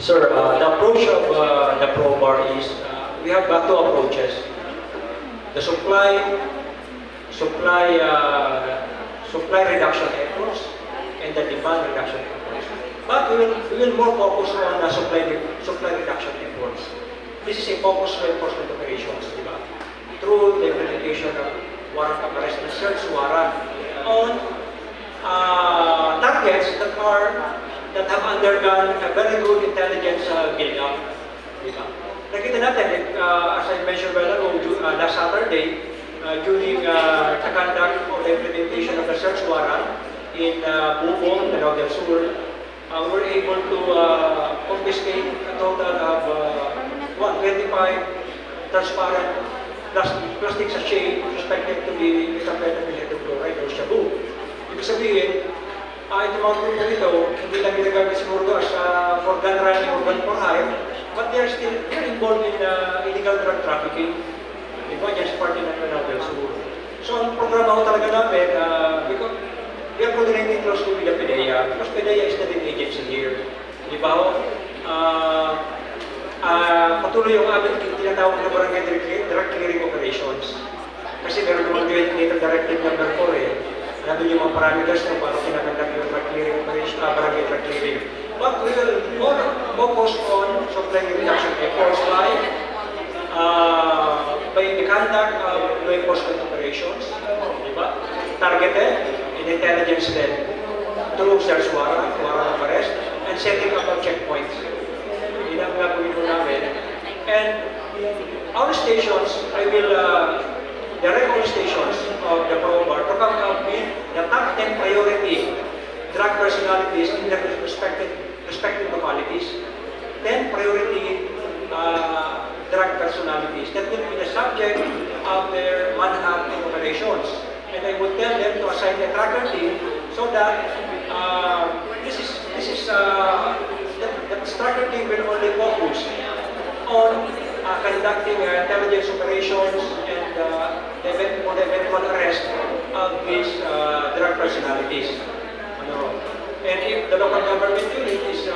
[SPEAKER 12] Sir, the approach of the Pro Bar is we have two approaches: the supply reduction efforts and the demand reduction efforts. But we will more focus on the supply reduction efforts. This is a focus on enforcement operations, diba? Through the implementation of warrant of arrest and search warrant on targets that have undergone a very good intelligence build-up. Diba? Nakita natin, as I mentioned well ago, last Saturday, during the conduct of the implementation of the search warrant in Bubong, Mindanao del Sur, we were able to confiscate a total of 25 transparent plastic sachet suspected to be methamphetamine hydrochloride or shabu. Ibig sabihin, itong mga grupo ito, hindi lang ginagamit siguro as for gun running or gun for hire, but they're involved in illegal drug trafficking. Diba? Yan sa party ng Mindanao del Sur. So, ang programa ko talaga namin, because we are coordinating closely with the PDEA, because PDEA is the lead agency here. Diba? Patuloy yung aming tinatawag na barangay drug clearing operations. Kasi meron naman joint directive number 4 eh. Nandun yung mga parameters kung paano kinakandak yung drug clearing operation, barangay drug clearing. But we will more focus on supply reduction efforts by the conduct of law enforcement operations, diba? Targeted and intelligence-led through search warrant, warrant of arrest, and setting up of checkpoints. Yun ang gagawin ko namin. And our stations, I will direct all stations of the Pro Bar to come up with the top 10 priority drug personalities in their respective localities. 10 priority drug personalities that will be the subject of their manhunt operations. And I would tell them to assign a tracker team so that the tracker team will only focus on conducting intelligence operations and the eventual arrest of these drug personalities. And if the local government unit is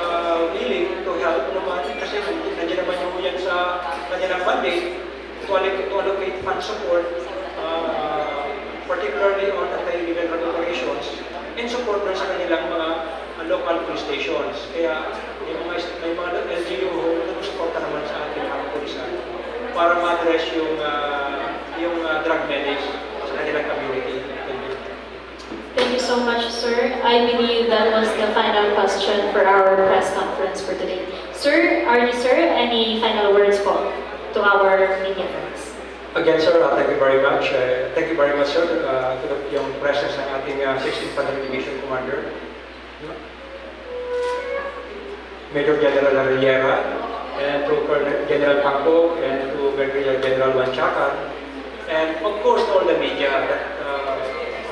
[SPEAKER 12] willing to help naman, kasi nandiyan naman yung yan sa kanilang mandate to allocate fund support, particularly on anti-illegal drug operations, and support sa kanilang mga local police stations. Kaya may mga LGU na suporta naman sa ating mga pulisan para ma-address yung drug menace sa kanilang community.
[SPEAKER 9] Thank you so much, sir. I believe that was the final question for our press conference for today. Sir, any final words po to our media friends?
[SPEAKER 12] Again, sir, thank you very much. Thank you very much, sir, to yung presence ng ating 16th Infantry Division Commander, Major General Arriera, and to Colonel General Pangko, and to Brigadier General Wanchakan, and of course all the media that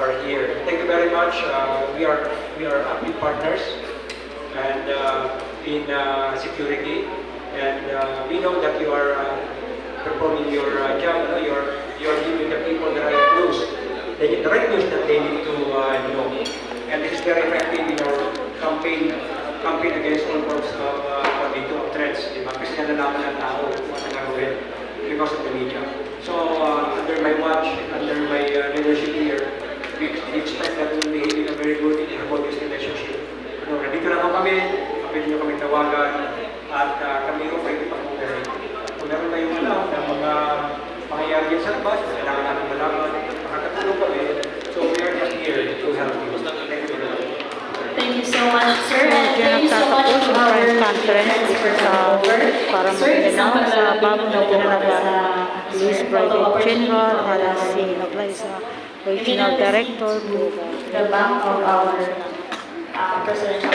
[SPEAKER 12] are here. Thank you very much. We are active partners and in security, and we know that you are performing your job. You are giving the people the right news, the right news that they need to know. And this is very effective in our campaign against all forms of threats. Diba? Kasi nalalaman ng tao kung ano gagawin because of the media. So under my watch, under my leadership here, we expect that we will be in a very good about this relationship. Nandito naman kami, pwede nyo kami tawagan, at kami yung pwede pag-cooperate. Kung meron kayong alam ng mga pangyayari dyan sa labas, kailangan namin malaman, makakatulong kami. So we are just here to help you. Thank you very much.
[SPEAKER 9] Thank you so much, sir, and thank you so much to our conference
[SPEAKER 3] para Mindanao sa bagong itinalaga Police Brigade General Allan CRuz Nobleza, Regional Director,
[SPEAKER 9] the back of our presidential